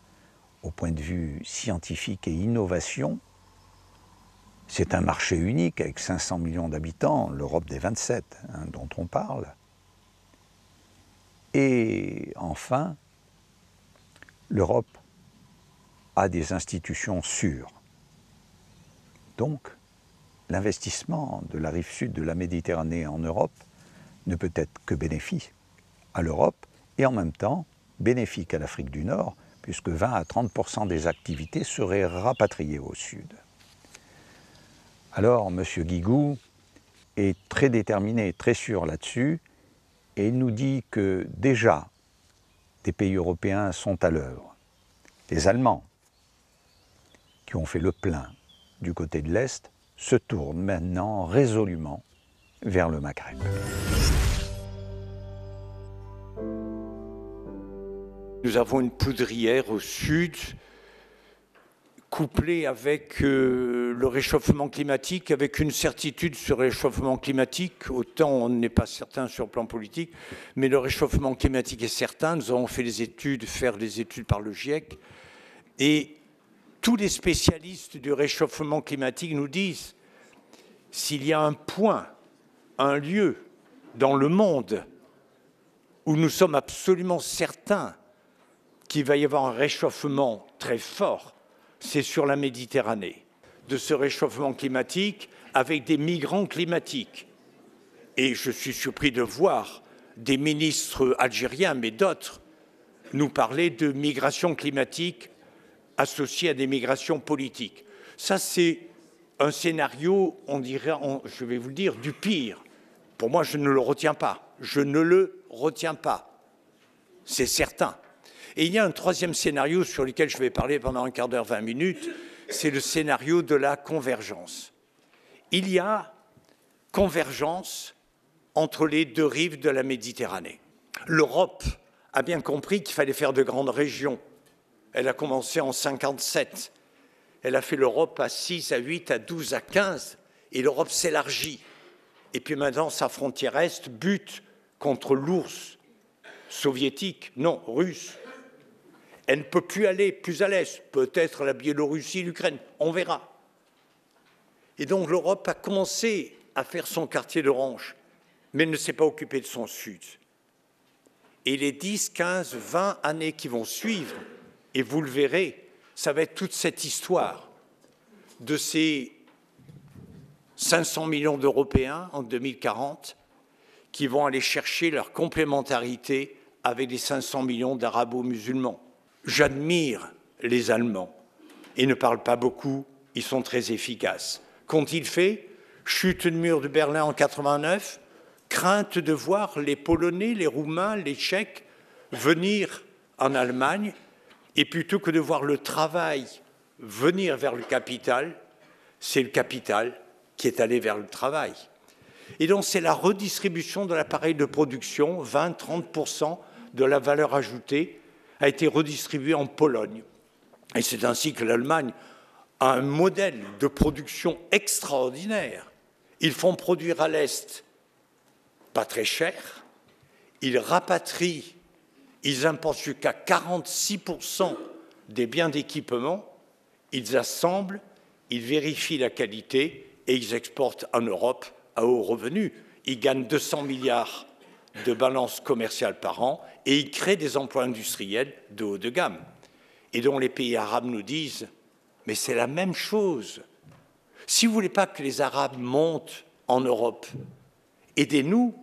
au point de vue scientifique et innovation. C'est un marché unique avec 500 millions d'habitants, l'Europe des 27 dont on parle. Et enfin, l'Europe a des institutions sûres. Donc, l'investissement de la rive sud de la Méditerranée en Europe ne peut être que bénéfique à l'Europe et en même temps bénéfique à l'Afrique du Nord, puisque 20 à 30% des activités seraient rapatriées au sud. Alors, M. Guigou est très déterminé, très sûr là-dessus, et il nous dit que déjà, des pays européens sont à l'œuvre. Les Allemands, qui ont fait le plein du côté de l'Est, se tournent maintenant résolument vers le Maghreb. Nous avons une poudrière au sud, couplée avec le réchauffement climatique, avec une certitude sur le réchauffement climatique. Autant on n'est pas certain sur le plan politique, mais le réchauffement climatique est certain. Nous avons fait des études, faire des études par le GIEC, et tous les spécialistes du réchauffement climatique nous disent s'il y a un point, un lieu dans le monde où nous sommes absolument certains qu'il va y avoir un réchauffement très fort, c'est sur la Méditerranée. De ce réchauffement climatique avec des migrants climatiques. Et je suis surpris de voir des ministres algériens, mais d'autres, nous parler de migration climatique associée à des migrations politiques. Ça, c'est un scénario, on dirait, je vais vous le dire, du pire. Pour moi, je ne le retiens pas. Je ne le retiens pas. C'est certain. Et il y a un troisième scénario sur lequel je vais parler pendant un quart d'heure, 20 minutes, c'est le scénario de la convergence. Il y a convergence entre les deux rives de la Méditerranée. L'Europe a bien compris qu'il fallait faire de grandes régions. Elle a commencé en 1957. Elle a fait l'Europe à 6, à 8, à 12, à 15. Et l'Europe s'élargit. Et puis maintenant, sa frontière est bute contre l'ours soviétique, non, russe. Elle ne peut plus aller plus à l'est, peut-être la Biélorussie, l'Ukraine, on verra. Et donc l'Europe a commencé à faire son quartier d'orange, mais elle ne s'est pas occupée de son sud. Et les 10, 15, 20 années qui vont suivre, et vous le verrez, ça va être toute cette histoire de ces 500 millions d'Européens en 2040 qui vont aller chercher leur complémentarité avec les 500 millions d'arabo-musulmans. J'admire les Allemands. Ils ne parlent pas beaucoup, ils sont très efficaces. Qu'ont-ils fait? Chute du mur de Berlin en 89, crainte de voir les Polonais, les Roumains, les Tchèques venir en Allemagne, et plutôt que de voir le travail venir vers le capital, c'est le capital qui est allé vers le travail. Et donc c'est la redistribution de l'appareil de production, 20-30% de la valeur ajoutée a été redistribuée en Pologne. Et c'est ainsi que l'Allemagne a un modèle de production extraordinaire. Ils font produire à l'Est pas très cher, ils rapatrient, ils importent jusqu'à 46% des biens d'équipement, ils assemblent, ils vérifient la qualité et ils exportent en Europe à haut revenu. Ils gagnent 200 milliards de balance commerciale par an et ils créent des emplois industriels de haut de gamme. Et dont les pays arabes nous disent « mais c'est la même chose. Si vous ne voulez pas que les Arabes montent en Europe, aidez-nous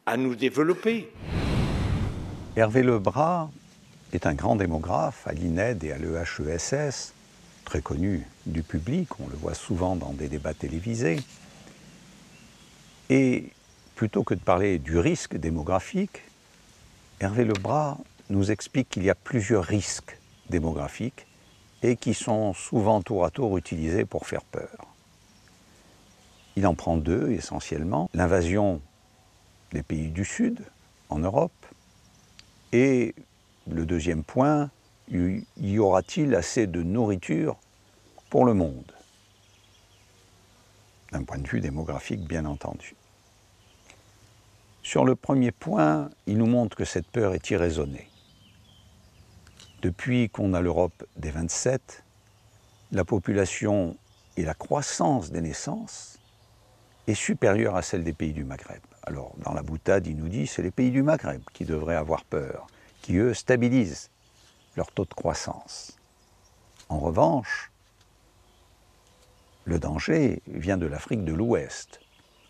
à nous développer. » Hervé Lebras est un grand démographe à l'INED et à l'EHESS, très connu du public, on le voit souvent dans des débats télévisés. Et plutôt que de parler du risque démographique, Hervé Lebras nous explique qu'il y a plusieurs risques démographiques et qui sont souvent tour à tour utilisés pour faire peur. Il en prend deux essentiellement, l'invasion des pays du Sud en Europe et le deuxième point, y aura-t-il assez de nourriture pour le monde? D'un point de vue démographique, bien entendu. Sur le premier point, il nous montre que cette peur est irraisonnée. Depuis qu'on a l'Europe des 27, la population et la croissance des naissances est supérieure à celle des pays du Maghreb. Alors, dans la boutade, il nous dit que c'est les pays du Maghreb qui devraient avoir peur, qui, eux, stabilisent leur taux de croissance. En revanche, le danger vient de l'Afrique de l'Ouest.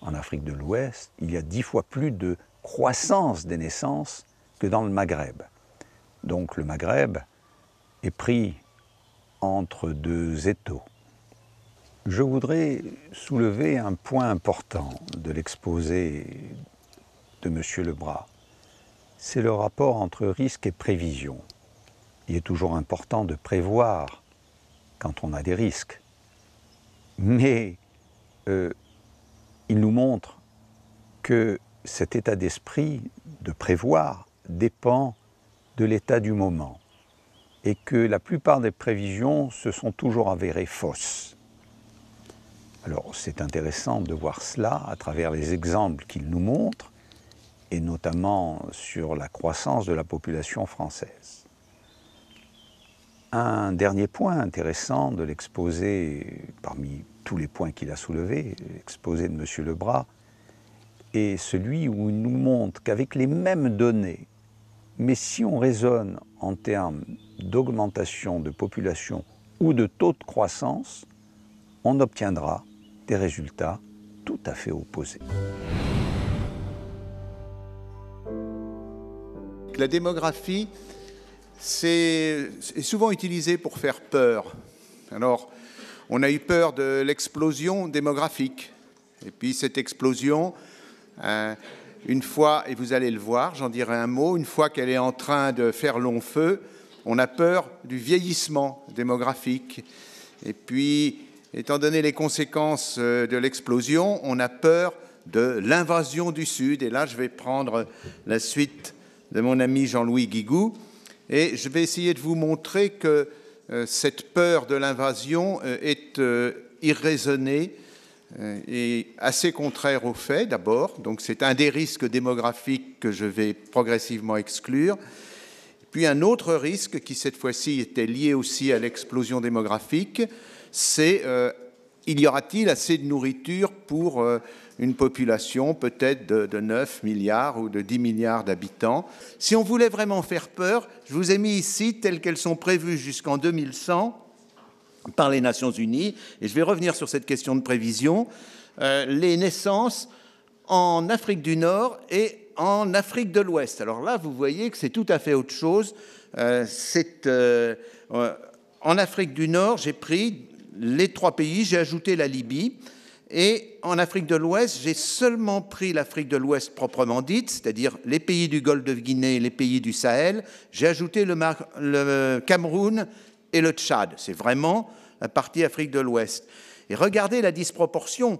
En Afrique de l'Ouest, il y a 10 fois plus de croissance des naissances que dans le Maghreb. Donc le Maghreb est pris entre deux étaux. Je voudrais soulever un point important de l'exposé de M. Lebras. C'est le rapport entre risque et prévision. Il est toujours important de prévoir quand on a des risques. Mais il nous montre que cet état d'esprit de prévoir dépend de l'état du moment et que la plupart des prévisions se sont toujours avérées fausses. Alors c'est intéressant de voir cela à travers les exemples qu'il nous montre et notamment sur la croissance de la population française. Un dernier point intéressant de l'exposé, parmi tous les points qu'il a soulevés, l'exposé de M. Lebras, est celui où il nous montre qu'avec les mêmes données, mais si on raisonne en termes d'augmentation de population ou de taux de croissance, on obtiendra des résultats tout à fait opposés. La démographie, est souvent utilisée pour faire peur. Alors, on a eu peur de l'explosion démographique. Et puis cette explosion, une fois, et vous allez le voir, j'en dirai un mot, une fois qu'elle est en train de faire long feu, on a peur du vieillissement démographique. Et puis, étant donné les conséquences de l'explosion, on a peur de l'invasion du Sud. Et là, je vais prendre la suite de mon ami Jean-Louis Guigou. Et je vais essayer de vous montrer que cette peur de l'invasion est irraisonnée et assez contraire aux faits, d'abord. Donc c'est un des risques démographiques que je vais progressivement exclure. Puis un autre risque qui, cette fois-ci, était lié aussi à l'explosion démographique, c'est y aura-t-il assez de nourriture pour une population peut-être de 9 milliards ou de 10 milliards d'habitants. Si on voulait vraiment faire peur, je vous ai mis ici, telles qu'elles sont prévues jusqu'en 2100 par les Nations Unies, et je vais revenir sur cette question de prévision, les naissances en Afrique du Nord et en Afrique de l'Ouest. Alors là, vous voyez que c'est tout à fait autre chose. En Afrique du Nord, j'ai pris les 3 pays, j'ai ajouté la Libye. Et en Afrique de l'Ouest, j'ai seulement pris l'Afrique de l'Ouest proprement dite, c'est-à-dire les pays du Golfe de Guinée, les pays du Sahel. J'ai ajouté le Cameroun et le Tchad. C'est vraiment la partie Afrique de l'Ouest. Et regardez la disproportion.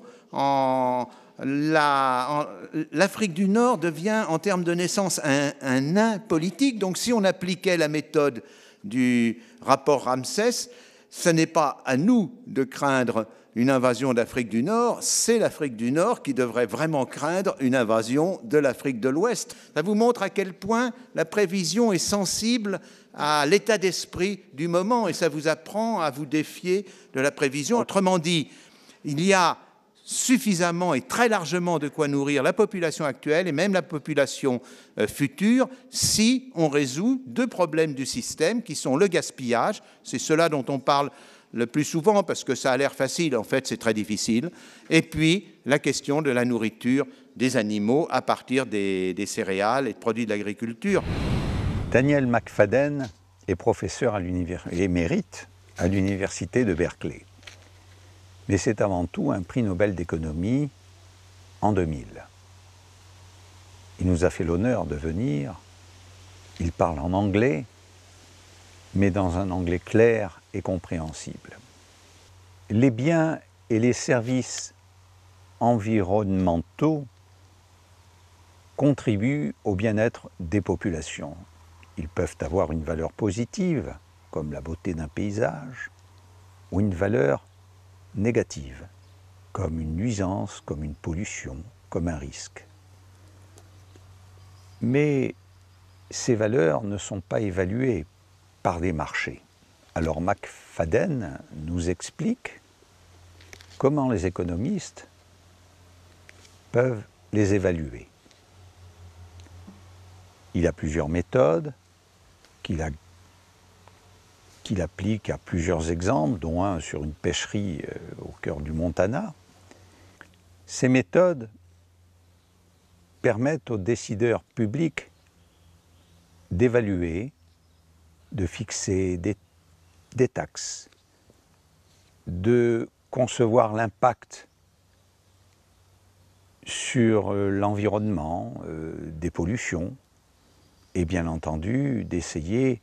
L'Afrique du Nord devient, en termes de naissance, un nain politique. Donc si on appliquait la méthode du rapport Ramsès, ce n'est pas à nous de craindre une invasion d'Afrique du Nord, c'est l'Afrique du Nord qui devrait vraiment craindre une invasion de l'Afrique de l'Ouest. Ça vous montre à quel point la prévision est sensible à l'état d'esprit du moment et ça vous apprend à vous défier de la prévision. Autrement dit, il y a suffisamment et très largement de quoi nourrir la population actuelle et même la population future si on résout 2 problèmes du système qui sont le gaspillage, c'est cela dont on parle le plus souvent parce que ça a l'air facile, en fait c'est très difficile, et puis la question de la nourriture des animaux à partir des céréales et de produits de l'agriculture. Daniel McFadden est professeur émérite à l'université de Berkeley. Mais c'est avant tout un prix Nobel d'économie en 2000. Il nous a fait l'honneur de venir. Il parle en anglais, mais dans un anglais clair et compréhensible. Les biens et les services environnementaux contribuent au bien-être des populations. Ils peuvent avoir une valeur positive, comme la beauté d'un paysage, ou une valeur négative, comme une nuisance, comme une pollution, comme un risque. Mais ces valeurs ne sont pas évaluées par des marchés. Alors McFadden nous explique comment les économistes peuvent les évaluer. Il a plusieurs méthodes qu'il applique à plusieurs exemples, dont un sur une pêcherie au cœur du Montana. Ces méthodes permettent aux décideurs publics d'évaluer, de fixer des taxes, de concevoir l'impact sur l'environnement, des pollutions, et bien entendu d'essayer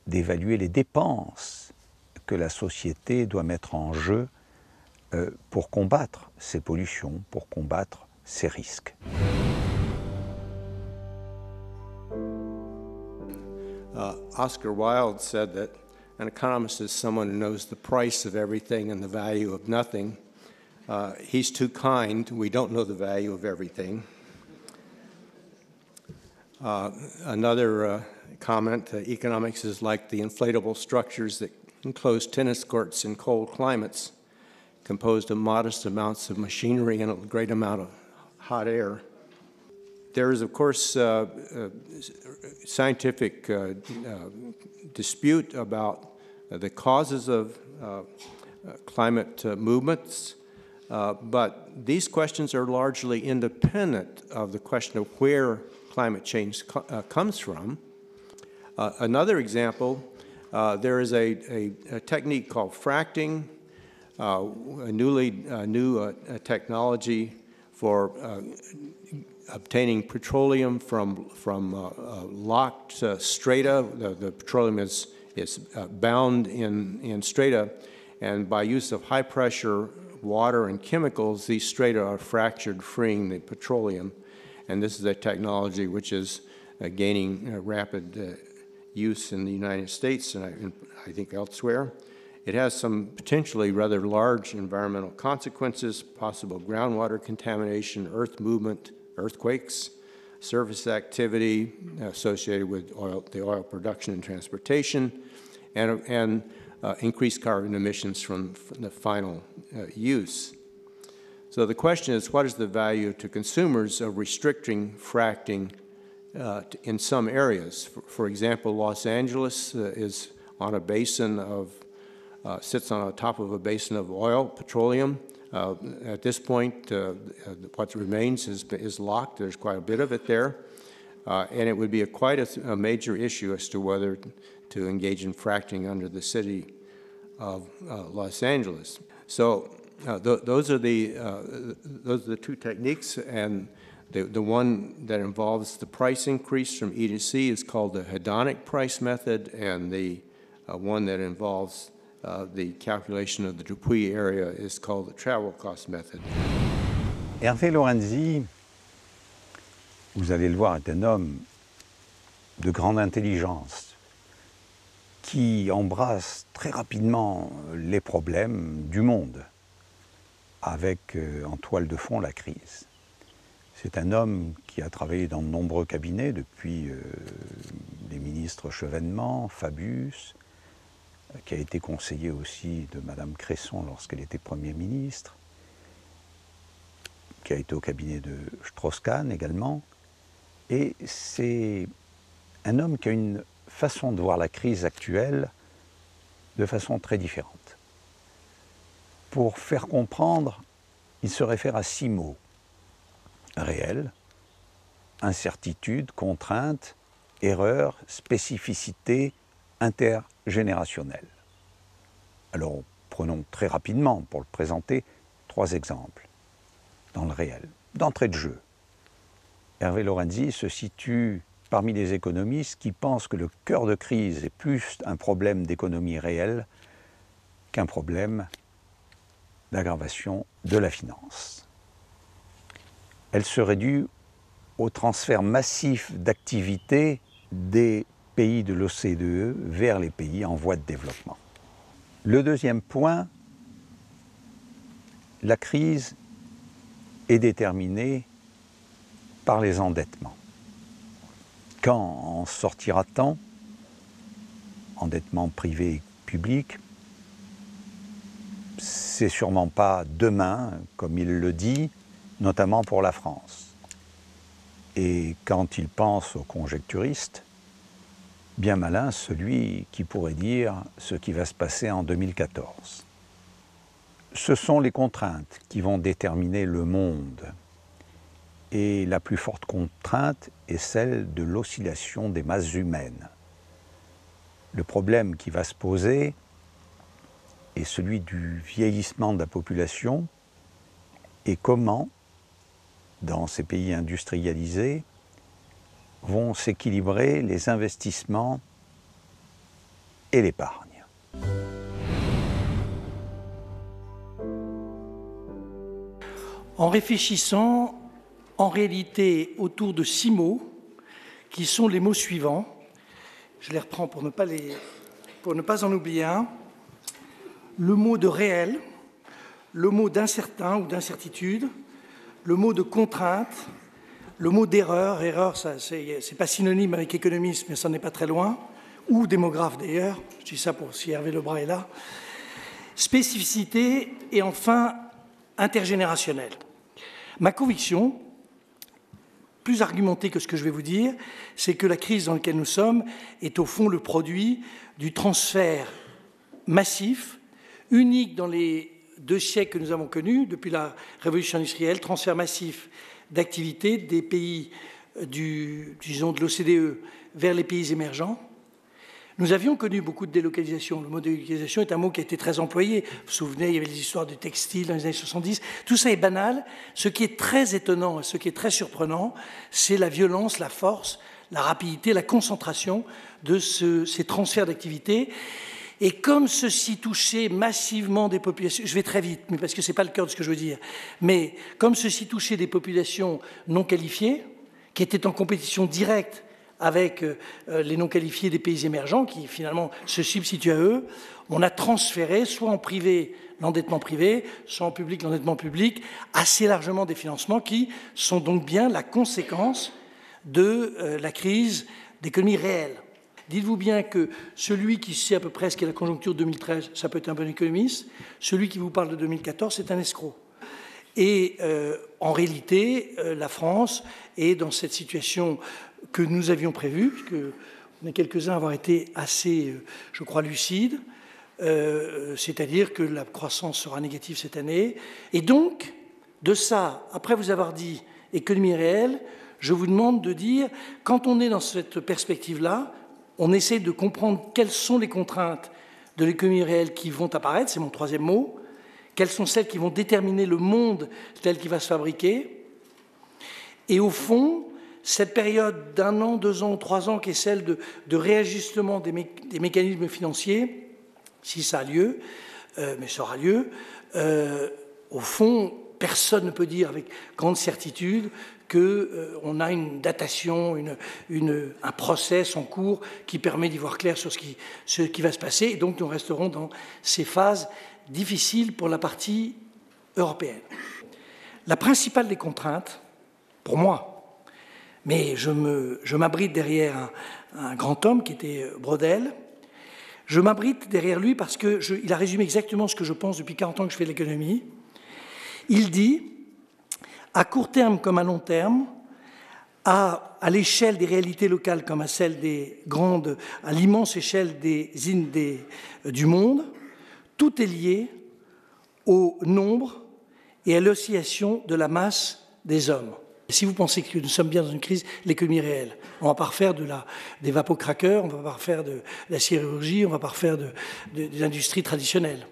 d'évaluer les dépenses que la société doit mettre en jeu pour combattre ces pollutions, pour combattre ces risques. Oscar Wilde said that an economist is someone who knows the price of everything and the value of nothing. He's too kind. We don't know the value of everything. Another comment, economics is like the inflatable structures that enclose tennis courts in cold climates, composed of modest amounts of machinery and a great amount of hot air. There is, of course, scientific dispute about the causes of climate movements, but these questions are largely independent of the question of where climate change comes from. Another example, there is a technique called fracking, a new technology for obtaining petroleum from locked strata. The petroleum is bound in strata, and by use of high-pressure water and chemicals, these strata are fractured, freeing the petroleum. And this is a technology which is gaining rapid use in the United States and I think elsewhere. It has some potentially rather large environmental consequences, possible groundwater contamination, earth movement, earthquakes, surface activity associated with the oil production and transportation, and increased carbon emissions from the final use. So the question is, what is the value to consumers of restricting fracking in some areas? For example, Los Angeles is on a basin of, sits on the top of a basin of oil, petroleum. At this point, what remains is locked. There's quite a bit of it there. And it would be quite a major issue as to whether to engage in fracking under the city of Los Angeles. So those are the two techniques, and the one that involves the price increase from E to C is called the hedonic price method, and the one that involves the calculation of the Dupuy area is called the travel cost method. Hervé Lorenzi, vous allez le voir, est un homme de grande intelligence qui embrasse très rapidement les problèmes du monde avec en toile de fond la crise. C'est un homme qui a travaillé dans de nombreux cabinets depuis les ministres Chevènement, Fabius, qui a été conseiller aussi de Madame Cresson lorsqu'elle était Premier ministre, qui a été au cabinet de Strauss-Kahn également. Et c'est un homme qui a une façon de voir la crise actuelle de façon très différente. Pour faire comprendre, il se réfère à 6 mots. Réel, incertitude, contrainte, erreur, spécificité, intergénérationnelle. Alors, prenons très rapidement, pour le présenter, 3 exemples dans le réel. D'entrée de jeu, Hervé Lorenzi se situe parmi les économistes qui pensent que le cœur de crise est plus un problème d'économie réelle qu'un problème d'aggravation de la finance. Elle serait due au transfert massif d'activités des pays de l'OCDE vers les pays en voie de développement. Le deuxième point, la crise est déterminée par les endettements. Quand en sortira-t-on? Endettement privé et public, c'est sûrement pas demain, comme il le dit, notamment pour la France. Et quand il pense aux conjecturistes, bien malin celui qui pourrait dire ce qui va se passer en 2014. Ce sont les contraintes qui vont déterminer le monde. Et la plus forte contrainte est celle de l'oscillation des masses humaines. Le problème qui va se poser est celui du vieillissement de la population et comment, dans ces pays industrialisés, vont s'équilibrer les investissements et l'épargne. En réfléchissant, en réalité, autour de 6 mots, qui sont les mots suivants, je les reprends pour ne pas en oublier un, le mot de réel, le mot d'incertain ou d'incertitude, le mot de contrainte, le mot d'erreur, erreur, c'est pas synonyme avec économiste, mais ça n'est pas très loin, ou démographe d'ailleurs, je dis ça pour si Hervé Lebras est là, spécificité et enfin intergénérationnel. Ma conviction, plus argumentée que ce que je vais vous dire, c'est que la crise dans laquelle nous sommes est au fond le produit du transfert massif, unique dans les 2 siècles que nous avons connus, depuis la révolution industrielle, transfert massif d'activités des pays disons, de l'OCDE vers les pays émergents. Nous avions connu beaucoup de délocalisation. Le mot délocalisation est un mot qui a été très employé. Vous vous souvenez, il y avait les histoires du textile dans les années 70. Tout ça est banal. Ce qui est très étonnant et ce qui est très surprenant, c'est la violence, la force, la rapidité, la concentration de ces transferts d'activités. Et comme ceci touchait massivement des populations, je vais très vite, mais parce que ce n'est pas le cœur de ce que je veux dire, mais comme ceci touchait des populations non qualifiées, qui étaient en compétition directe avec les non qualifiés des pays émergents, qui finalement se substituent à eux, on a transféré, soit en privé, l'endettement privé, soit en public, l'endettement public, assez largement des financements qui sont donc bien la conséquence de la crise d'économie réelle. Dites-vous bien que celui qui sait à peu près ce qu'est la conjoncture 2013, ça peut être un bon économiste. Celui qui vous parle de 2014, c'est un escroc. Et en réalité, la France est dans cette situation que nous avions prévue, puisque on est quelques-uns à avoir été assez, je crois, lucides. c'est-à-dire que la croissance sera négative cette année. Et donc, de ça, après vous avoir dit économie réelle, je vous demande de dire, quand on est dans cette perspective-là, on essaie de comprendre quelles sont les contraintes de l'économie réelle qui vont apparaître, c'est mon troisième mot, quelles sont celles qui vont déterminer le monde tel qu'il va se fabriquer. Et au fond, cette période d'1 an, 2 ans, 3 ans, qui est celle de réajustement des mécanismes financiers, si ça a lieu, mais ça aura lieu, au fond, personne ne peut dire avec grande certitude qu'on a une datation, un process en cours qui permet d'y voir clair sur ce qui va se passer. Et donc, nous resterons dans ces phases difficiles pour la partie européenne. La principale des contraintes, pour moi, mais je m'abrite derrière un grand homme qui était Braudel, je m'abrite derrière lui parce qu'il a résumé exactement ce que je pense depuis 40 ans que je fais de l'économie. Il dit, à court terme comme à long terme, à l'échelle des réalités locales comme à celle des grandes, à l'immense échelle du monde, tout est lié au nombre et à l'oscillation de la masse des hommes. Et si vous pensez que nous sommes bien dans une crise, l'économie réelle, on ne va pas refaire des vapocraqueurs, on ne va pas refaire de la sidérurgie, on ne va pas refaire des industries traditionnelles.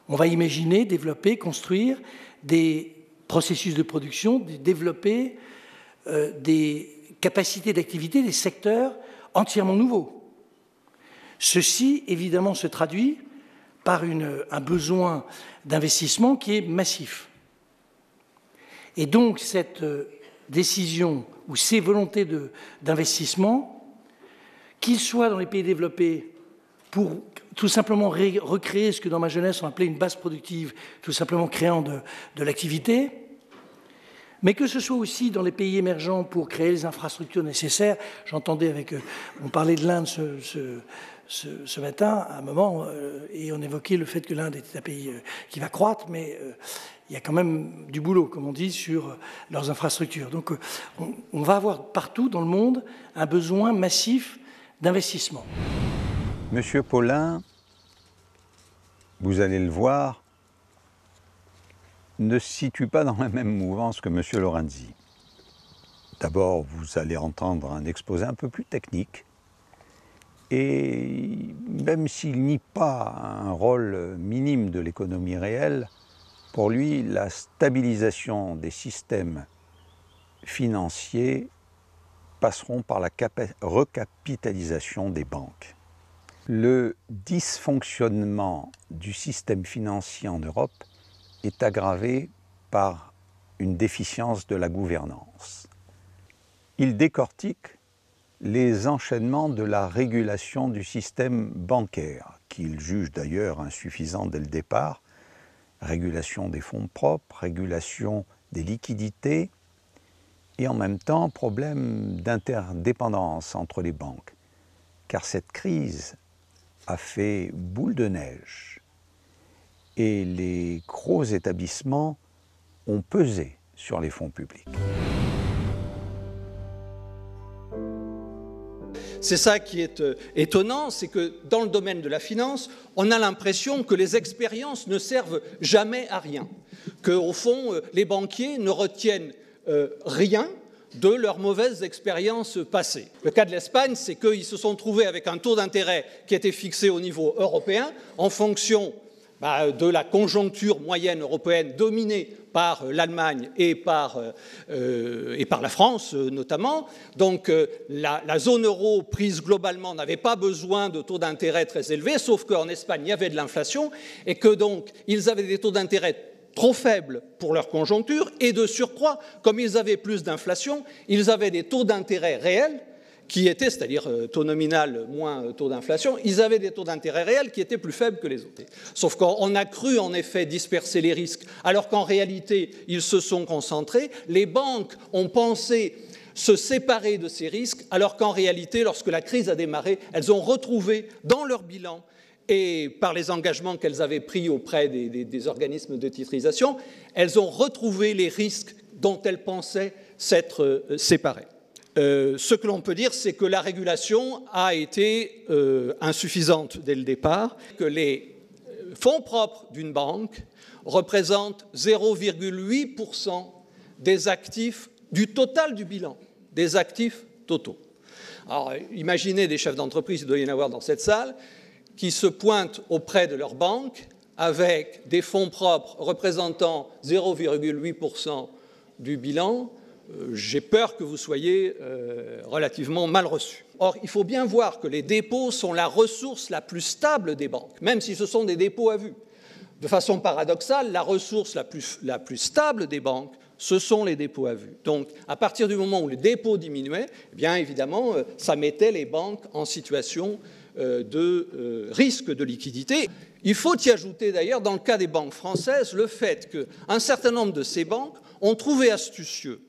On va imaginer, développer, construire des processus de production, développer des capacités d'activité, des secteurs entièrement nouveaux. Ceci, évidemment, se traduit par un besoin d'investissement qui est massif. Et donc, cette décision ou ces volontés d'investissement, qu'ils soient dans les pays développés pour tout simplement recréer ce que dans ma jeunesse on appelait une base productive, tout simplement créant de l'activité, mais que ce soit aussi dans les pays émergents pour créer les infrastructures nécessaires. J'entendais on parlait de l'Inde ce matin, à un moment, et on évoquait le fait que l'Inde était un pays qui va croître, mais il y a quand même du boulot, comme on dit, sur leurs infrastructures. Donc on va avoir partout dans le monde un besoin massif d'investissement. Monsieur Paulin, vous allez le voir, ne se situe pas dans la même mouvance que Monsieur Lorenzi. D'abord, vous allez entendre un exposé un peu plus technique, et même s'il nie pas un rôle minime de l'économie réelle, pour lui, la stabilisation des systèmes financiers passeront par la recapitalisation des banques. Le dysfonctionnement du système financier en Europe est aggravé par une déficience de la gouvernance. Il décortique les enchaînements de la régulation du système bancaire, qu'il juge d'ailleurs insuffisant dès le départ, régulation des fonds propres, régulation des liquidités, et en même temps problème d'interdépendance entre les banques, car cette crise a fait boule de neige et les gros établissements ont pesé sur les fonds publics. C'est ça qui est étonnant, c'est que dans le domaine de la finance, on a l'impression que les expériences ne servent jamais à rien, qu'au fond, les banquiers ne retiennent rien de leurs mauvaises expériences passées. Le cas de l'Espagne, c'est qu'ils se sont trouvés avec un taux d'intérêt qui était fixé au niveau européen en fonction de la conjoncture moyenne européenne dominée par l'Allemagne et par la France notamment. Donc la zone euro prise globalement n'avait pas besoin de taux d'intérêt très élevés, sauf qu'en Espagne il y avait de l'inflation et que donc ils avaient des taux d'intérêt trop faibles pour leur conjoncture et de surcroît, comme ils avaient plus d'inflation, ils avaient des taux d'intérêt réels qui étaient, c'est-à-dire taux nominal moins taux d'inflation, ils avaient des taux d'intérêt réels qui étaient plus faibles que les autres. Sauf qu'on a cru en effet disperser les risques, alors qu'en réalité, ils se sont concentrés. Les banques ont pensé se séparer de ces risques, alors qu'en réalité, lorsque la crise a démarré, elles ont retrouvé dans leur bilan et par les engagements qu'elles avaient pris auprès des organismes de titrisation, elles ont retrouvé les risques dont elles pensaient s'être séparées. Ce que l'on peut dire, c'est que la régulation a été insuffisante dès le départ, que les fonds propres d'une banque représentent 0,8% des actifs du total du bilan, des actifs totaux. Alors, imaginez des chefs d'entreprise, il doit y en avoir dans cette salle, qui se pointent auprès de leur banque avec des fonds propres représentant 0,8% du bilan. J'ai peur que vous soyez relativement mal reçus. Or, il faut bien voir que les dépôts sont la ressource la plus stable des banques, même si ce sont des dépôts à vue. De façon paradoxale, la ressource la plus stable des banques, ce sont les dépôts à vue. Donc, à partir du moment où les dépôts diminuaient, eh bien évidemment, ça mettait les banques en situation de risque de liquidité. Il faut y ajouter d'ailleurs, dans le cas des banques françaises, le fait qu'un certain nombre de ces banques ont trouvé astucieux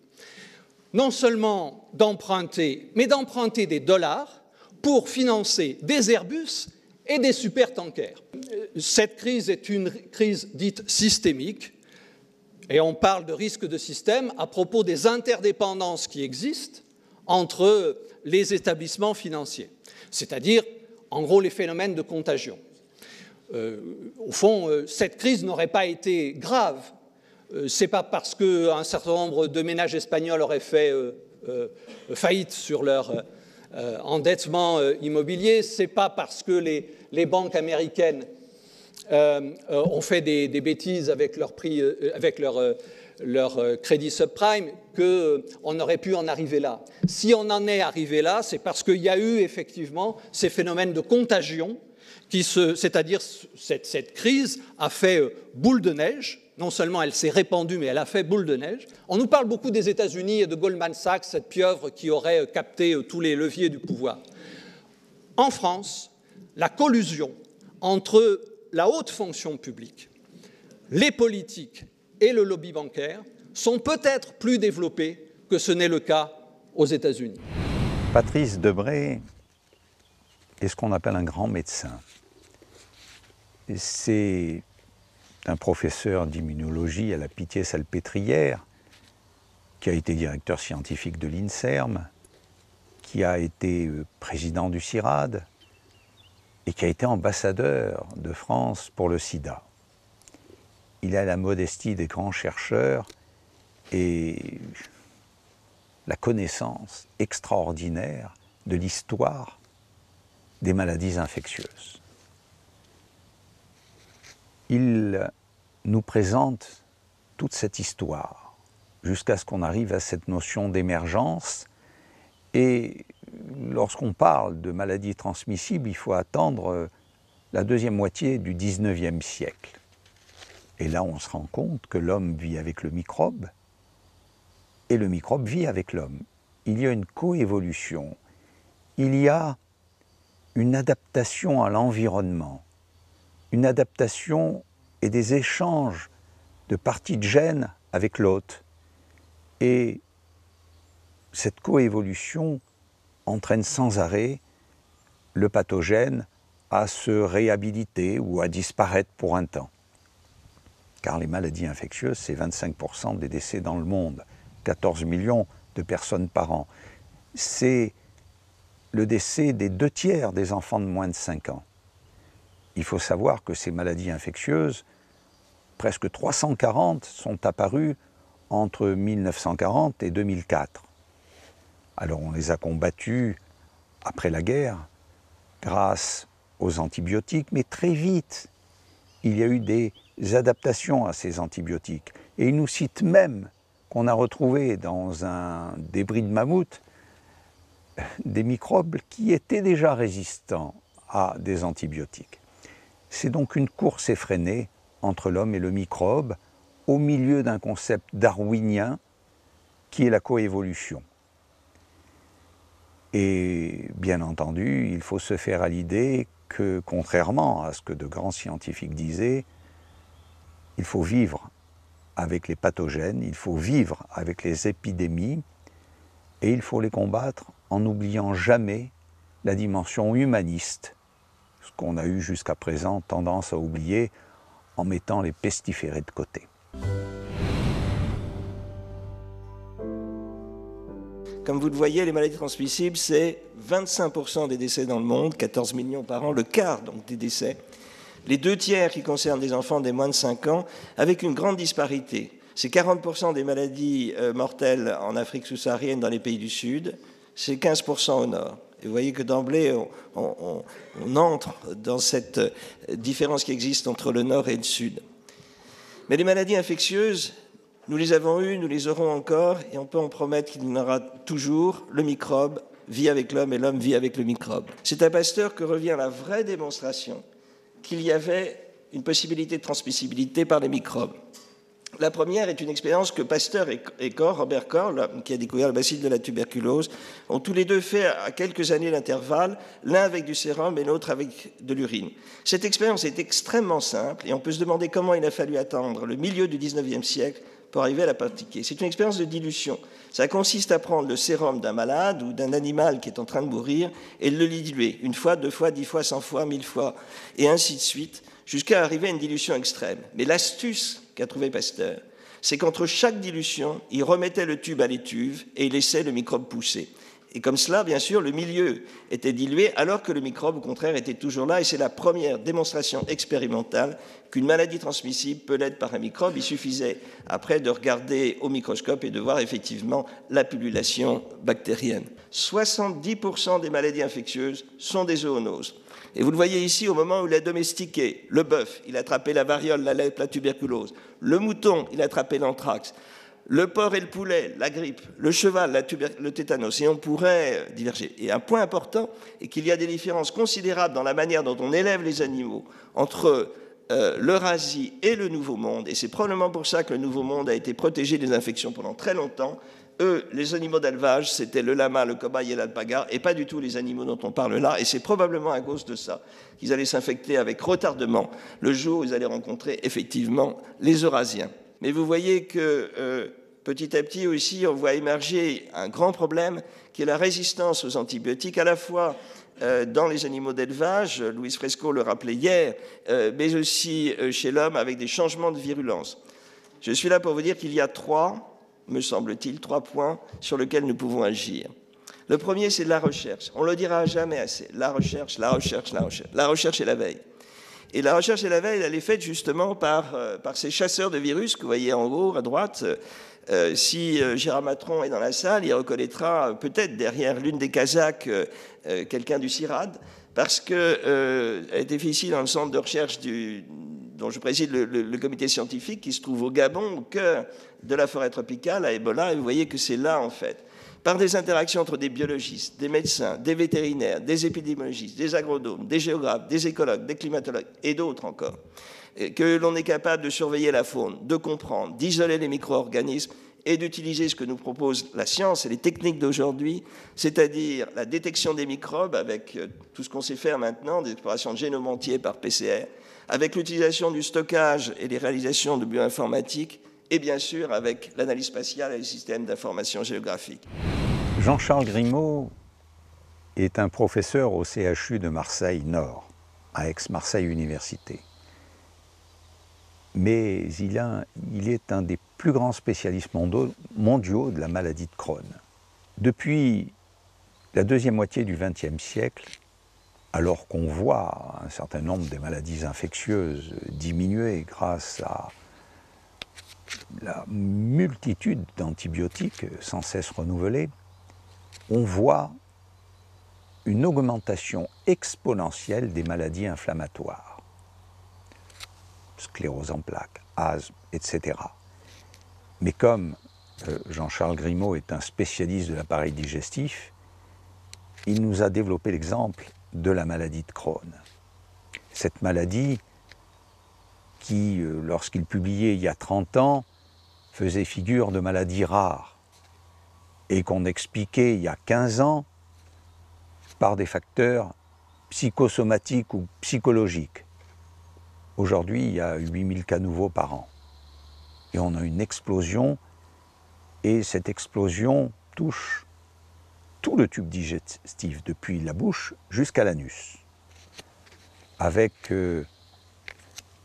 non seulement d'emprunter, mais d'emprunter des dollars pour financer des Airbus et des supertankers. Cette crise est une crise dite systémique, et on parle de risque de système à propos des interdépendances qui existent entre les établissements financiers, c'est-à-dire, en gros, les phénomènes de contagion. Au fond, cette crise n'aurait pas été grave. Ce n'est pas parce qu'un certain nombre de ménages espagnols auraient fait faillite sur leur endettement immobilier, ce n'est pas parce que les banques américaines ont fait des bêtises avec leur prix, avec leur crédit subprime, qu'on aurait pu en arriver là. Si on en est arrivé là, c'est parce qu'il y a eu effectivement ces phénomènes de contagion, c'est-à-dire cette crise a fait boule de neige. Non seulement elle s'est répandue, mais elle a fait boule de neige. On nous parle beaucoup des États-Unis et de Goldman Sachs, cette pieuvre qui aurait capté tous les leviers du pouvoir. En France, la collusion entre la haute fonction publique, les politiques et le lobby bancaire sont peut-être plus développées que ce n'est le cas aux États-Unis. Patrice Debré est ce qu'on appelle un grand médecin. C'est un professeur d'immunologie à la Pitié-Salpêtrière, qui a été directeur scientifique de l'INSERM, qui a été président du CIRAD et qui a été ambassadeur de France pour le sida. Il a la modestie des grands chercheurs et la connaissance extraordinaire de l'histoire des maladies infectieuses. Il nous présente toute cette histoire jusqu'à ce qu'on arrive à cette notion d'émergence. Et lorsqu'on parle de maladies transmissibles, il faut attendre la deuxième moitié du XIXe siècle. Et là, on se rend compte que l'homme vit avec le microbe et le microbe vit avec l'homme. Il y a une coévolution, il y a une adaptation à l'environnement, une adaptation et des échanges de parties de gènes avec l'hôte. Et cette coévolution entraîne sans arrêt le pathogène à se réhabiliter ou à disparaître pour un temps. Car les maladies infectieuses, c'est 25% des décès dans le monde, 14 millions de personnes par an. C'est le décès des 2/3 des enfants de moins de 5 ans. Il faut savoir que ces maladies infectieuses, presque 340 sont apparues entre 1940 et 2004. Alors on les a combattues après la guerre grâce aux antibiotiques, mais très vite, il y a eu des adaptations à ces antibiotiques. Et il nous cite même qu'on a retrouvé dans un débris de mammouth des microbes qui étaient déjà résistants à des antibiotiques. C'est donc une course effrénée entre l'homme et le microbe au milieu d'un concept darwinien qui est la coévolution. Et bien entendu, il faut se faire à l'idée que, contrairement à ce que de grands scientifiques disaient, il faut vivre avec les pathogènes, il faut vivre avec les épidémies, et il faut les combattre en n'oubliant jamais la dimension humaniste, ce qu'on a eu jusqu'à présent tendance à oublier en mettant les pestiférés de côté. comme vous le voyez, les maladies transmissibles, c'est 25% des décès dans le monde, 14 millions par an, le quart donc des décès. Les 2 tiers qui concernent des enfants des moins de 5 ans, avec une grande disparité. C'est 40% des maladies mortelles en Afrique sous-saharienne dans les pays du Sud, c'est 15% au Nord. Et vous voyez que d'emblée, on entre dans cette différence qui existe entre le Nord et le Sud. Mais les maladies infectieuses, nous les avons eues, nous les aurons encore, et on peut en promettre qu'il y en aura toujours. Le microbe vit avec l'homme et l'homme vit avec le microbe. C'est à Pasteur que revient la vraie démonstration qu'il y avait une possibilité de transmissibilité par les microbes. La première est une expérience que Pasteur et Robert Koch, qui a découvert le bacille de la tuberculose, ont tous les deux fait à quelques années d'intervalle, l'un avec du sérum et l'autre avec de l'urine. Cette expérience est extrêmement simple et on peut se demander comment il a fallu attendre le milieu du 19e siècle pour arriver à la pratiquer. C'est une expérience de dilution. Ça consiste à prendre le sérum d'un malade ou d'un animal qui est en train de mourir et de le diluer 1 fois, 2 fois, 10 fois, 100 fois, 1000 fois, et ainsi de suite, jusqu'à arriver à une dilution extrême. Mais l'astuce qu'a trouvé Pasteur, c'est qu'entre chaque dilution, il remettait le tube à l'étuve et il laissait le microbe pousser. Et comme cela, bien sûr, le milieu était dilué alors que le microbe, au contraire, était toujours là. Et c'est la première démonstration expérimentale qu'une maladie transmissible peut l'être par un microbe. Il suffisait après de regarder au microscope et de voir effectivement la pullulation bactérienne. 70% des maladies infectieuses sont des zoonoses. Et vous le voyez ici, au moment où il a domestiqué le bœuf, il a attrapé la variole, la lèpre, la tuberculose. Le mouton, il a attrapé l'anthrax. Le porc et le poulet, la grippe. Le cheval, le tétanos. Et on pourrait diverger. Et un point important est qu'il y a des différences considérables dans la manière dont on élève les animaux entre l'Eurasie et le Nouveau Monde. Et c'est probablement pour ça que le Nouveau Monde a été protégé des infections pendant très longtemps. Eux, les animaux d'élevage, c'était le lama, le cobaye et l'alpaga, et pas du tout les animaux dont on parle là. Et c'est probablement à cause de ça qu'ils allaient s'infecter avec retardement le jour où ils allaient rencontrer effectivement les Eurasiens. Mais vous voyez que petit à petit aussi, on voit émerger un grand problème qui est la résistance aux antibiotiques, à la fois dans les animaux d'élevage, Louis Fresco le rappelait hier, mais aussi chez l'homme avec des changements de virulence. Je suis là pour vous dire qu'il y a me semble-t-il, 3 points sur lesquels nous pouvons agir. Le premier, c'est la recherche. On ne le dira jamais assez. La recherche, la recherche, la recherche. La recherche et la veille. Et la recherche et la veille, elle est faite justement par ces chasseurs de virus que vous voyez en haut, à droite. Si Gérard Matron est dans la salle, il reconnaîtra peut-être derrière l'une des casaques quelqu'un du CIRAD, parce qu'elle est ici dans le centre de recherche dont je préside le comité scientifique qui se trouve au Gabon, au cœur de la forêt tropicale, à Ebola, et vous voyez que c'est là, en fait, par des interactions entre des biologistes, des médecins, des vétérinaires, des épidémiologistes, des agronomes, des géographes, des écologues, des climatologues, et d'autres encore, que l'on est capable de surveiller la faune, de comprendre, d'isoler les micro-organismes et d'utiliser ce que nous propose la science et les techniques d'aujourd'hui, c'est-à-dire la détection des microbes avec tout ce qu'on sait faire maintenant, des explorations de génome entier par PCR, avec l'utilisation du stockage et les réalisations de bioinformatique, et bien sûr avec l'analyse spatiale et les systèmes d'information géographique. Jean-Charles Grimaud est un professeur au CHU de Marseille-Nord, à Aix-Marseille Université. Mais il est un des plus grands spécialistes mondiaux de la maladie de Crohn. Depuis la deuxième moitié du XXe siècle, alors qu'on voit un certain nombre des maladies infectieuses diminuer grâce à la multitude d'antibiotiques sans cesse renouvelés, on voit une augmentation exponentielle des maladies inflammatoires, sclérose en plaques, asthme, etc. Mais comme Jean-Charles Grimaud est un spécialiste de l'appareil digestif, il nous a développé l'exemple de la maladie de Crohn. Cette maladie qui, lorsqu'il publiait il y a 30 ans, faisait figure de maladie rare et qu'on expliquait il y a 15 ans par des facteurs psychosomatiques ou psychologiques. Aujourd'hui, il y a 8000 cas nouveaux par an. Et on a une explosion, et cette explosion touche tout le tube digestif, depuis la bouche jusqu'à l'anus, avec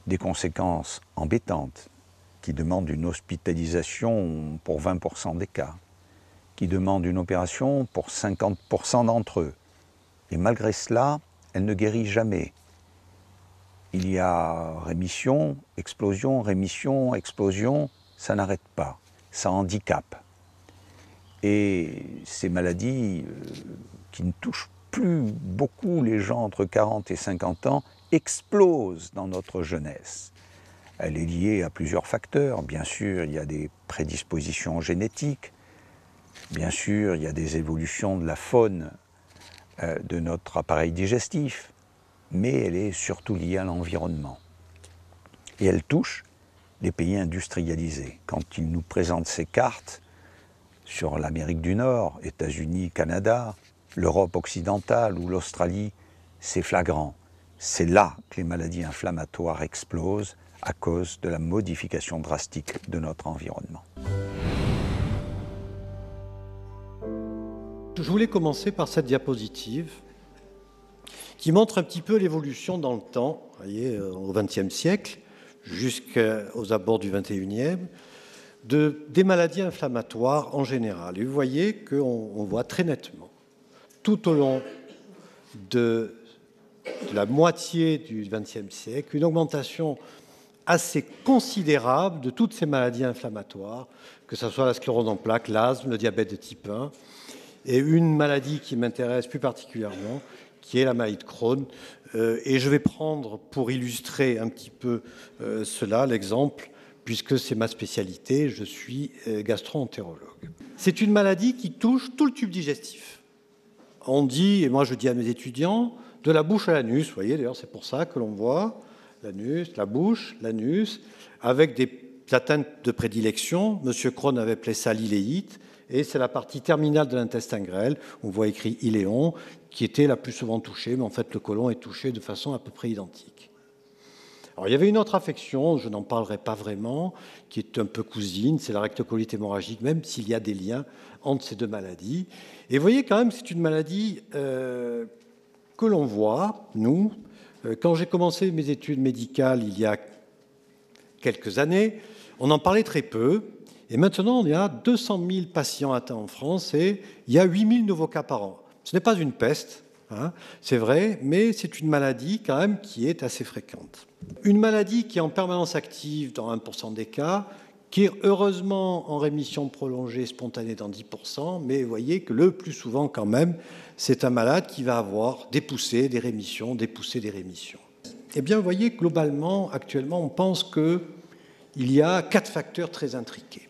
des conséquences embêtantes qui demandent une hospitalisation pour 20% des cas, qui demandent une opération pour 50% d'entre eux. Et malgré cela, elle ne guérit jamais. Il y a rémission, explosion, ça n'arrête pas, ça handicape. Et ces maladies qui ne touchent plus beaucoup les gens entre 40 et 50 ans explosent dans notre jeunesse. Elle est liée à plusieurs facteurs. Bien sûr, il y a des prédispositions génétiques. Bien sûr, il y a des évolutions de la faune de notre appareil digestif. Mais elle est surtout liée à l'environnement. Et elle touche les pays industrialisés. Quand ils nous présentent ces cartes sur l'Amérique du Nord, États-Unis, Canada, l'Europe occidentale ou l'Australie, c'est flagrant. C'est là que les maladies inflammatoires explosent à cause de la modification drastique de notre environnement. Je voulais commencer par cette diapositive qui montre un petit peu l'évolution dans le temps, vous voyez, au XXe siècle, jusqu'aux abords du XXIe, des maladies inflammatoires en général. Et vous voyez qu'on voit très nettement, tout au long de la moitié du XXe siècle, une augmentation assez considérable de toutes ces maladies inflammatoires, que ce soit la sclérose en plaques, l'asthme, le diabète de type 1, et une maladie qui m'intéresse plus particulièrement, qui est la maladie de Crohn. Et je vais prendre, pour illustrer un petit peu cela, l'exemple, puisque c'est ma spécialité, je suis gastro-entérologue. C'est une maladie qui touche tout le tube digestif. On dit, et moi je dis à mes étudiants, de la bouche à l'anus. Vous voyez, d'ailleurs, c'est pour ça que l'on voit l'anus, la bouche, l'anus, avec des atteintes de prédilection. Monsieur Crohn avait appelé ça l'iléite, et c'est la partie terminale de l'intestin grêle, on voit écrit iléon, qui était la plus souvent touchée, mais en fait le côlon est touché de façon à peu près identique. Alors il y avait une autre affection, je n'en parlerai pas vraiment, qui est un peu cousine, c'est la rectocolite hémorragique, même s'il y a des liens entre ces deux maladies. Et vous voyez quand même, c'est une maladie que l'on voit, nous. Quand j'ai commencé mes études médicales il y a quelques années, on en parlait très peu. Et maintenant, il y a 200 000 patients atteints en France et il y a 8 000 nouveaux cas par an. Ce n'est pas une peste, hein, c'est vrai, mais c'est une maladie quand même qui est assez fréquente. Une maladie qui est en permanence active dans 1% des cas, qui est heureusement en rémission prolongée spontanée dans 10%, mais vous voyez que le plus souvent quand même, c'est un malade qui va avoir des poussées, des rémissions, des poussées, des rémissions. Eh bien, vous voyez, globalement, actuellement, on pense qu'il y a 4 facteurs très intriqués.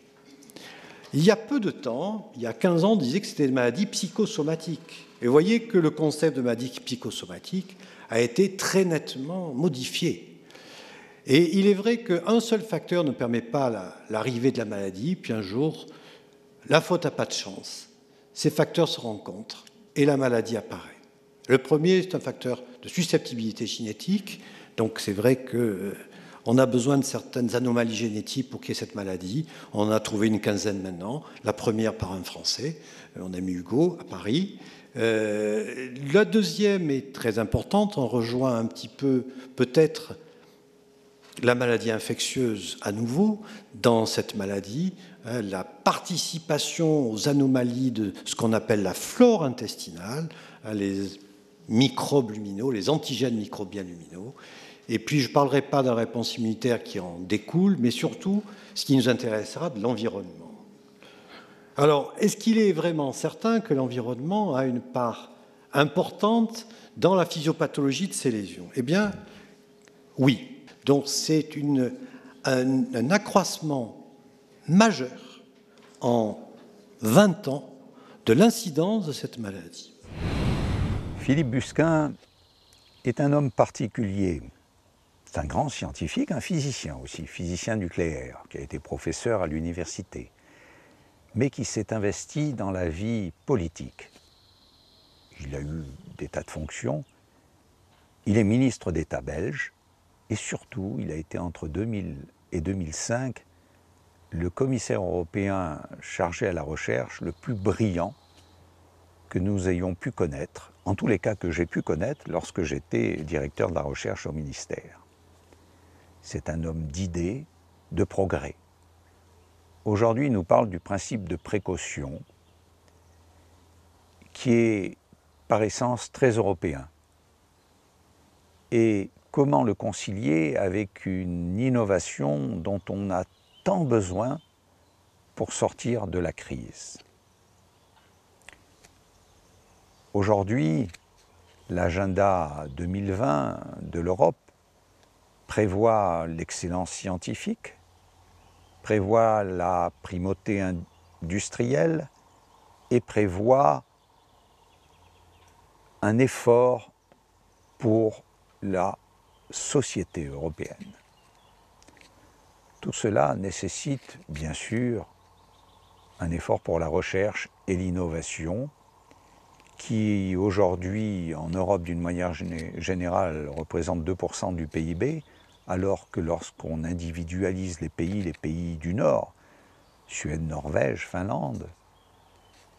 Il y a peu de temps, il y a 15 ans, on disait que c'était des maladies psychosomatiques. Et vous voyez que le concept de maladie psychosomatique a été très nettement modifié. Et il est vrai qu'un seul facteur ne permet pas l'arrivée de la maladie, puis un jour, la faute n'a pas de chance. Ces facteurs se rencontrent et la maladie apparaît. Le premier, c'est un facteur de susceptibilité génétique. Donc c'est vrai qu'on a besoin de certaines anomalies génétiques pour qu'il y ait cette maladie. On en a trouvé une quinzaine maintenant. La première par un Français, on a mis Hugo à Paris. La deuxième est très importante. On rejoint un petit peu peut-être la maladie infectieuse à nouveau dans cette maladie, la participation aux anomalies de ce qu'on appelle la flore intestinale, les microbes luminaux, les antigènes microbiens luminaux. Et puis je ne parlerai pas de la réponse immunitaire qui en découle, mais surtout ce qui nous intéressera de l'environnement. Alors, est-ce qu'il est vraiment certain que l'environnement a une part importante dans la physiopathologie de ces lésions? Eh bien, oui. Donc c'est un accroissement majeur en 20 ans de l'incidence de cette maladie. Philippe Busquin est un homme particulier. C'est un grand scientifique, un physicien aussi, physicien nucléaire, qui a été professeur à l'université, mais qui s'est investi dans la vie politique. Il a eu des tas de fonctions. Il est ministre d'État belge. Et surtout, il a été entre 2000 et 2005 le commissaire européen chargé à la recherche le plus brillant que nous ayons pu connaître, en tous les cas que j'ai pu connaître lorsque j'étais directeur de la recherche au ministère. C'est un homme d'idées, de progrès. Aujourd'hui, il nous parle du principe de précaution qui est par essence très européen. Et comment le concilier avec une innovation dont on a tant besoin pour sortir de la crise? Aujourd'hui, l'agenda 2020 de l'Europe prévoit l'excellence scientifique, prévoit la primauté industrielle et prévoit un effort pour la société européenne. Tout cela nécessite bien sûr un effort pour la recherche et l'innovation qui aujourd'hui en Europe d'une manière générale représente 2% du PIB, alors que lorsqu'on individualise les pays du Nord, Suède, Norvège, Finlande,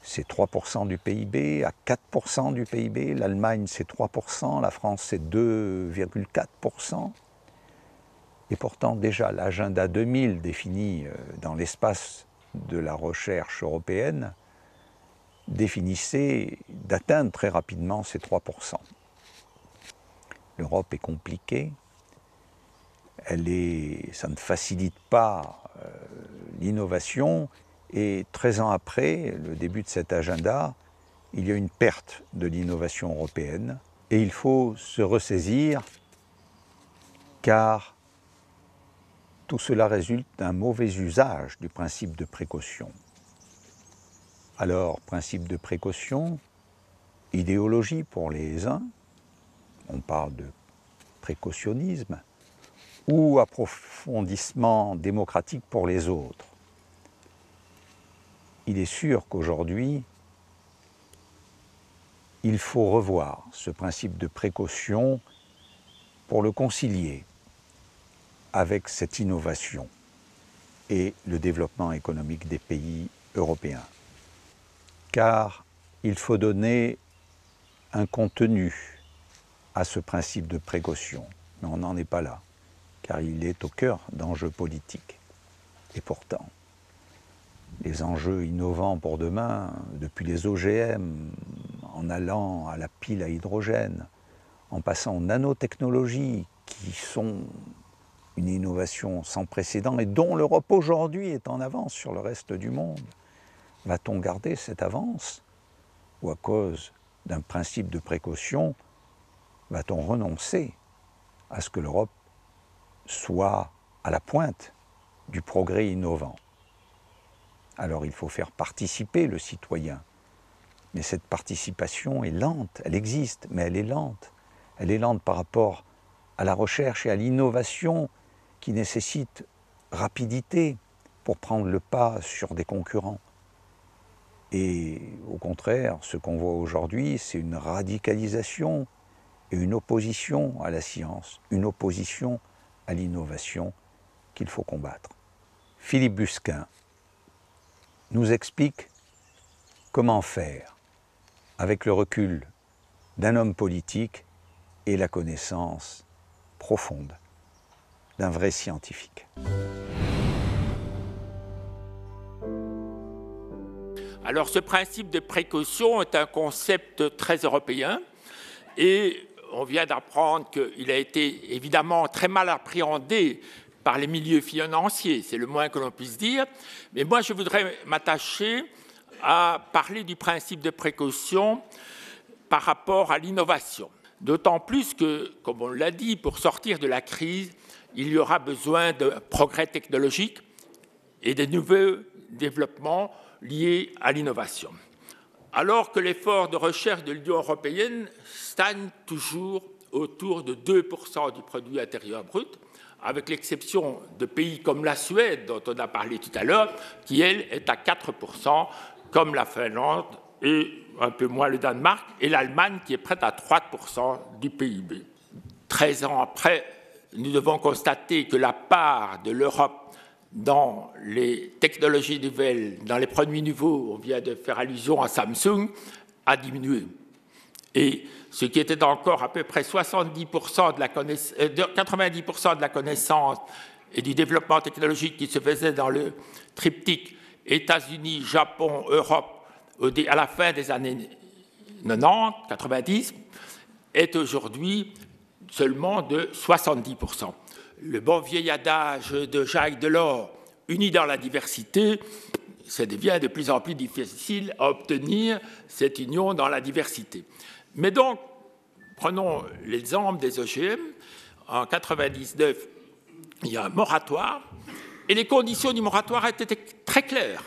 c'est 3% du PIB, à 4% du PIB, l'Allemagne c'est 3%, la France c'est 2,4%. Et pourtant déjà l'agenda 2000 défini dans l'espace de la recherche européenne définissait d'atteindre très rapidement ces 3%. L'Europe est compliquée, ça ne facilite pas l'innovation, et 13 ans après le début de cet agenda, il y a une perte de l'innovation européenne, et il faut se ressaisir, car tout cela résulte d'un mauvais usage du principe de précaution. Alors, principe de précaution, idéologie pour les uns, on parle de précautionnisme, ou approfondissement démocratique pour les autres. Il est sûr qu'aujourd'hui, il faut revoir ce principe de précaution pour le concilier avec cette innovation et le développement économique des pays européens. Car il faut donner un contenu à ce principe de précaution. Mais on n'en est pas là, car il est au cœur d'enjeux politiques. Et pourtant, les enjeux innovants pour demain, depuis les OGM, en allant à la pile à hydrogène, en passant aux nanotechnologies, qui sont une innovation sans précédent et dont l'Europe aujourd'hui est en avance sur le reste du monde. Va-t-on garder cette avance? Ou à cause d'un principe de précaution, va-t-on renoncer à ce que l'Europe soit à la pointe du progrès innovant? Alors il faut faire participer le citoyen. Mais cette participation est lente, elle existe, mais elle est lente. Elle est lente par rapport à la recherche et à l'innovation qui nécessite rapidité pour prendre le pas sur des concurrents. Et au contraire, ce qu'on voit aujourd'hui, c'est une radicalisation et une opposition à la science, une opposition à l'innovation qu'il faut combattre. Philippe Busquin nous explique comment faire avec le recul d'un homme politique et la connaissance profonde d'un vrai scientifique. Alors ce principe de précaution est un concept très européen et on vient d'apprendre qu'il a été évidemment très mal appréhendé par les milieux financiers, c'est le moins que l'on puisse dire. Mais moi je voudrais m'attacher à parler du principe de précaution par rapport à l'innovation. D'autant plus que, comme on l'a dit, pour sortir de la crise, il y aura besoin de progrès technologiques et de nouveaux développements liés à l'innovation. Alors que l'effort de recherche de l'Union européenne stagne toujours autour de 2% du produit intérieur brut, avec l'exception de pays comme la Suède, dont on a parlé tout à l'heure, qui, elle, est à 4%, comme la Finlande et un peu moins le Danemark, et l'Allemagne, qui est prête à 3% du PIB. 13 ans après, nous devons constater que la part de l'Europe dans les technologies nouvelles, dans les produits nouveaux, on vient de faire allusion à Samsung, a diminué. Et ce qui était encore à peu près 90% de la 90% de la connaissance et du développement technologique qui se faisait dans le triptyque États-Unis, Japon, Europe, à la fin des années 90, 90, est aujourd'hui seulement de 70%. Le bon vieil adage de Jacques Delors, unis dans la diversité, ça devient de plus en plus difficile à obtenir cette union dans la diversité. Mais donc, prenons l'exemple des OGM. En 1999, il y a un moratoire, et les conditions du moratoire étaient très claires.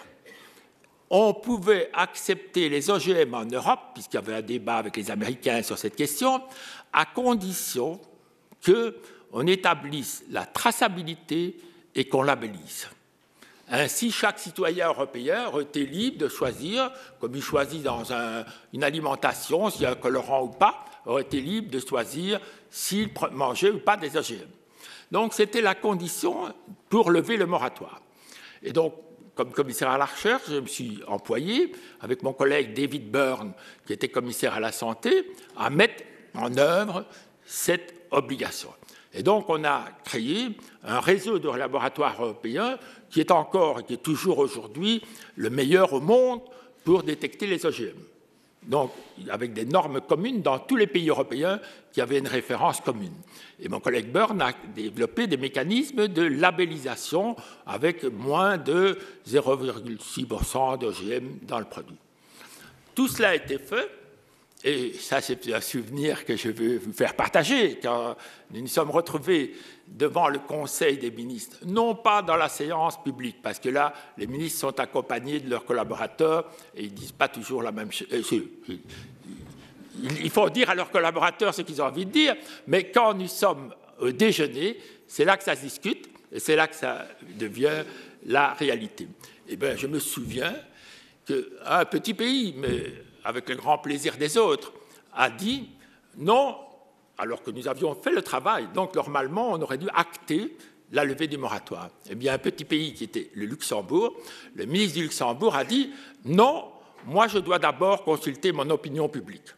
On pouvait accepter les OGM en Europe, puisqu'il y avait un débat avec les Américains sur cette question, à condition qu'on établisse la traçabilité et qu'on labellise. Ainsi, chaque citoyen européen était libre de choisir, comme il choisit dans une alimentation, s'il y a un colorant ou pas, aurait été libre de choisir s'il mangeait ou pas des OGM. Donc, c'était la condition pour lever le moratoire. Et donc, comme commissaire à la recherche, je me suis employé, avec mon collègue David Byrne, qui était commissaire à la santé, à mettre en œuvre cette obligation. Et donc, on a créé un réseau de laboratoires européens qui est encore et qui est toujours aujourd'hui le meilleur au monde pour détecter les OGM. Donc, avec des normes communes dans tous les pays européens qui avaient une référence commune. Et mon collègue Byrne a développé des mécanismes de labellisation avec moins de 0,6% d'OGM dans le produit. Tout cela a été fait, et ça c'est un souvenir que je veux vous faire partager, quand nous nous sommes retrouvés devant le Conseil des ministres, non pas dans la séance publique, parce que là, les ministres sont accompagnés de leurs collaborateurs et ils ne disent pas toujours la même chose. Il faut dire à leurs collaborateurs ce qu'ils ont envie de dire, mais quand nous sommes au déjeuner, c'est là que ça se discute et c'est là que ça devient la réalité. Eh bien, je me souviens qu'un petit pays, mais avec le grand plaisir des autres, a dit non, alors que nous avions fait le travail. Donc, normalement, on aurait dû acter la levée du moratoire. Eh bien, un petit pays qui était le Luxembourg, le ministre du Luxembourg a dit non, moi, je dois d'abord consulter mon opinion publique.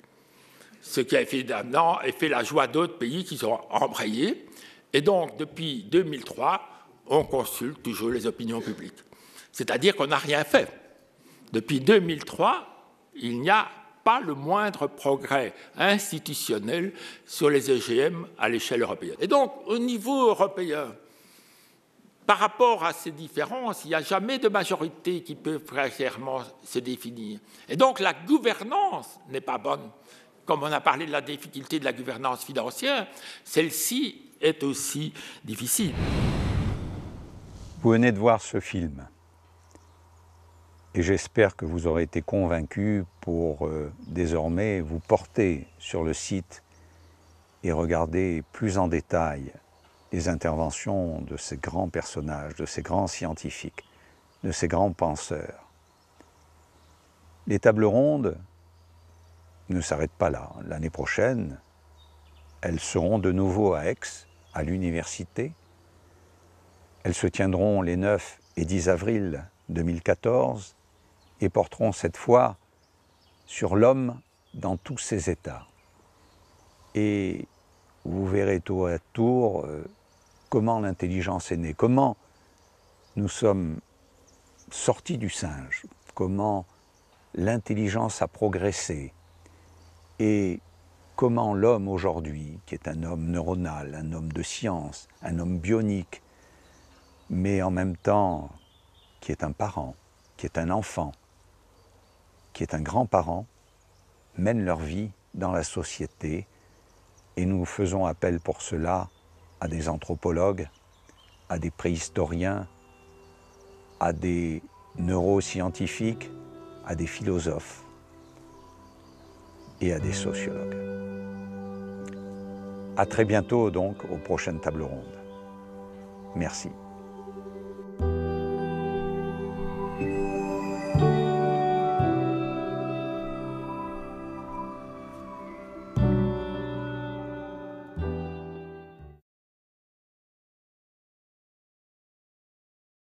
Ce qui a fait la joie d'autres pays qui sont embrayés. Et donc, depuis 2003, on consulte toujours les opinions publiques. C'est-à-dire qu'on n'a rien fait. Depuis 2003, il n'y a pas le moindre progrès institutionnel sur les OGM à l'échelle européenne. Et donc, au niveau européen, par rapport à ces différences, il n'y a jamais de majorité qui peut très clairement se définir. Et donc, la gouvernance n'est pas bonne. Comme on a parlé de la difficulté de la gouvernance financière, celle-ci est aussi difficile. Vous venez de voir ce film. Et j'espère que vous aurez été convaincus pour désormais vous porter sur le site et regarder plus en détail les interventions de ces grands personnages, de ces grands scientifiques, de ces grands penseurs. Les tables rondes ne s'arrêtent pas là. L'année prochaine, elles seront de nouveau à Aix, à l'université. Elles se tiendront les 9 et 10 avril 2014 et porteront cette fois sur l'homme dans tous ses états. Et vous verrez tour à tour comment l'intelligence est née, comment nous sommes sortis du singe, comment l'intelligence a progressé et comment l'homme aujourd'hui, qui est un homme neuronal, un homme de science, un homme bionique, mais en même temps qui est un parent, qui est un enfant, qui est un grand-parent, mènent leur vie dans la société et nous faisons appel pour cela à des anthropologues, à des préhistoriens, à des neuroscientifiques, à des philosophes et à des sociologues. À très bientôt donc aux prochaines tables rondes. Merci.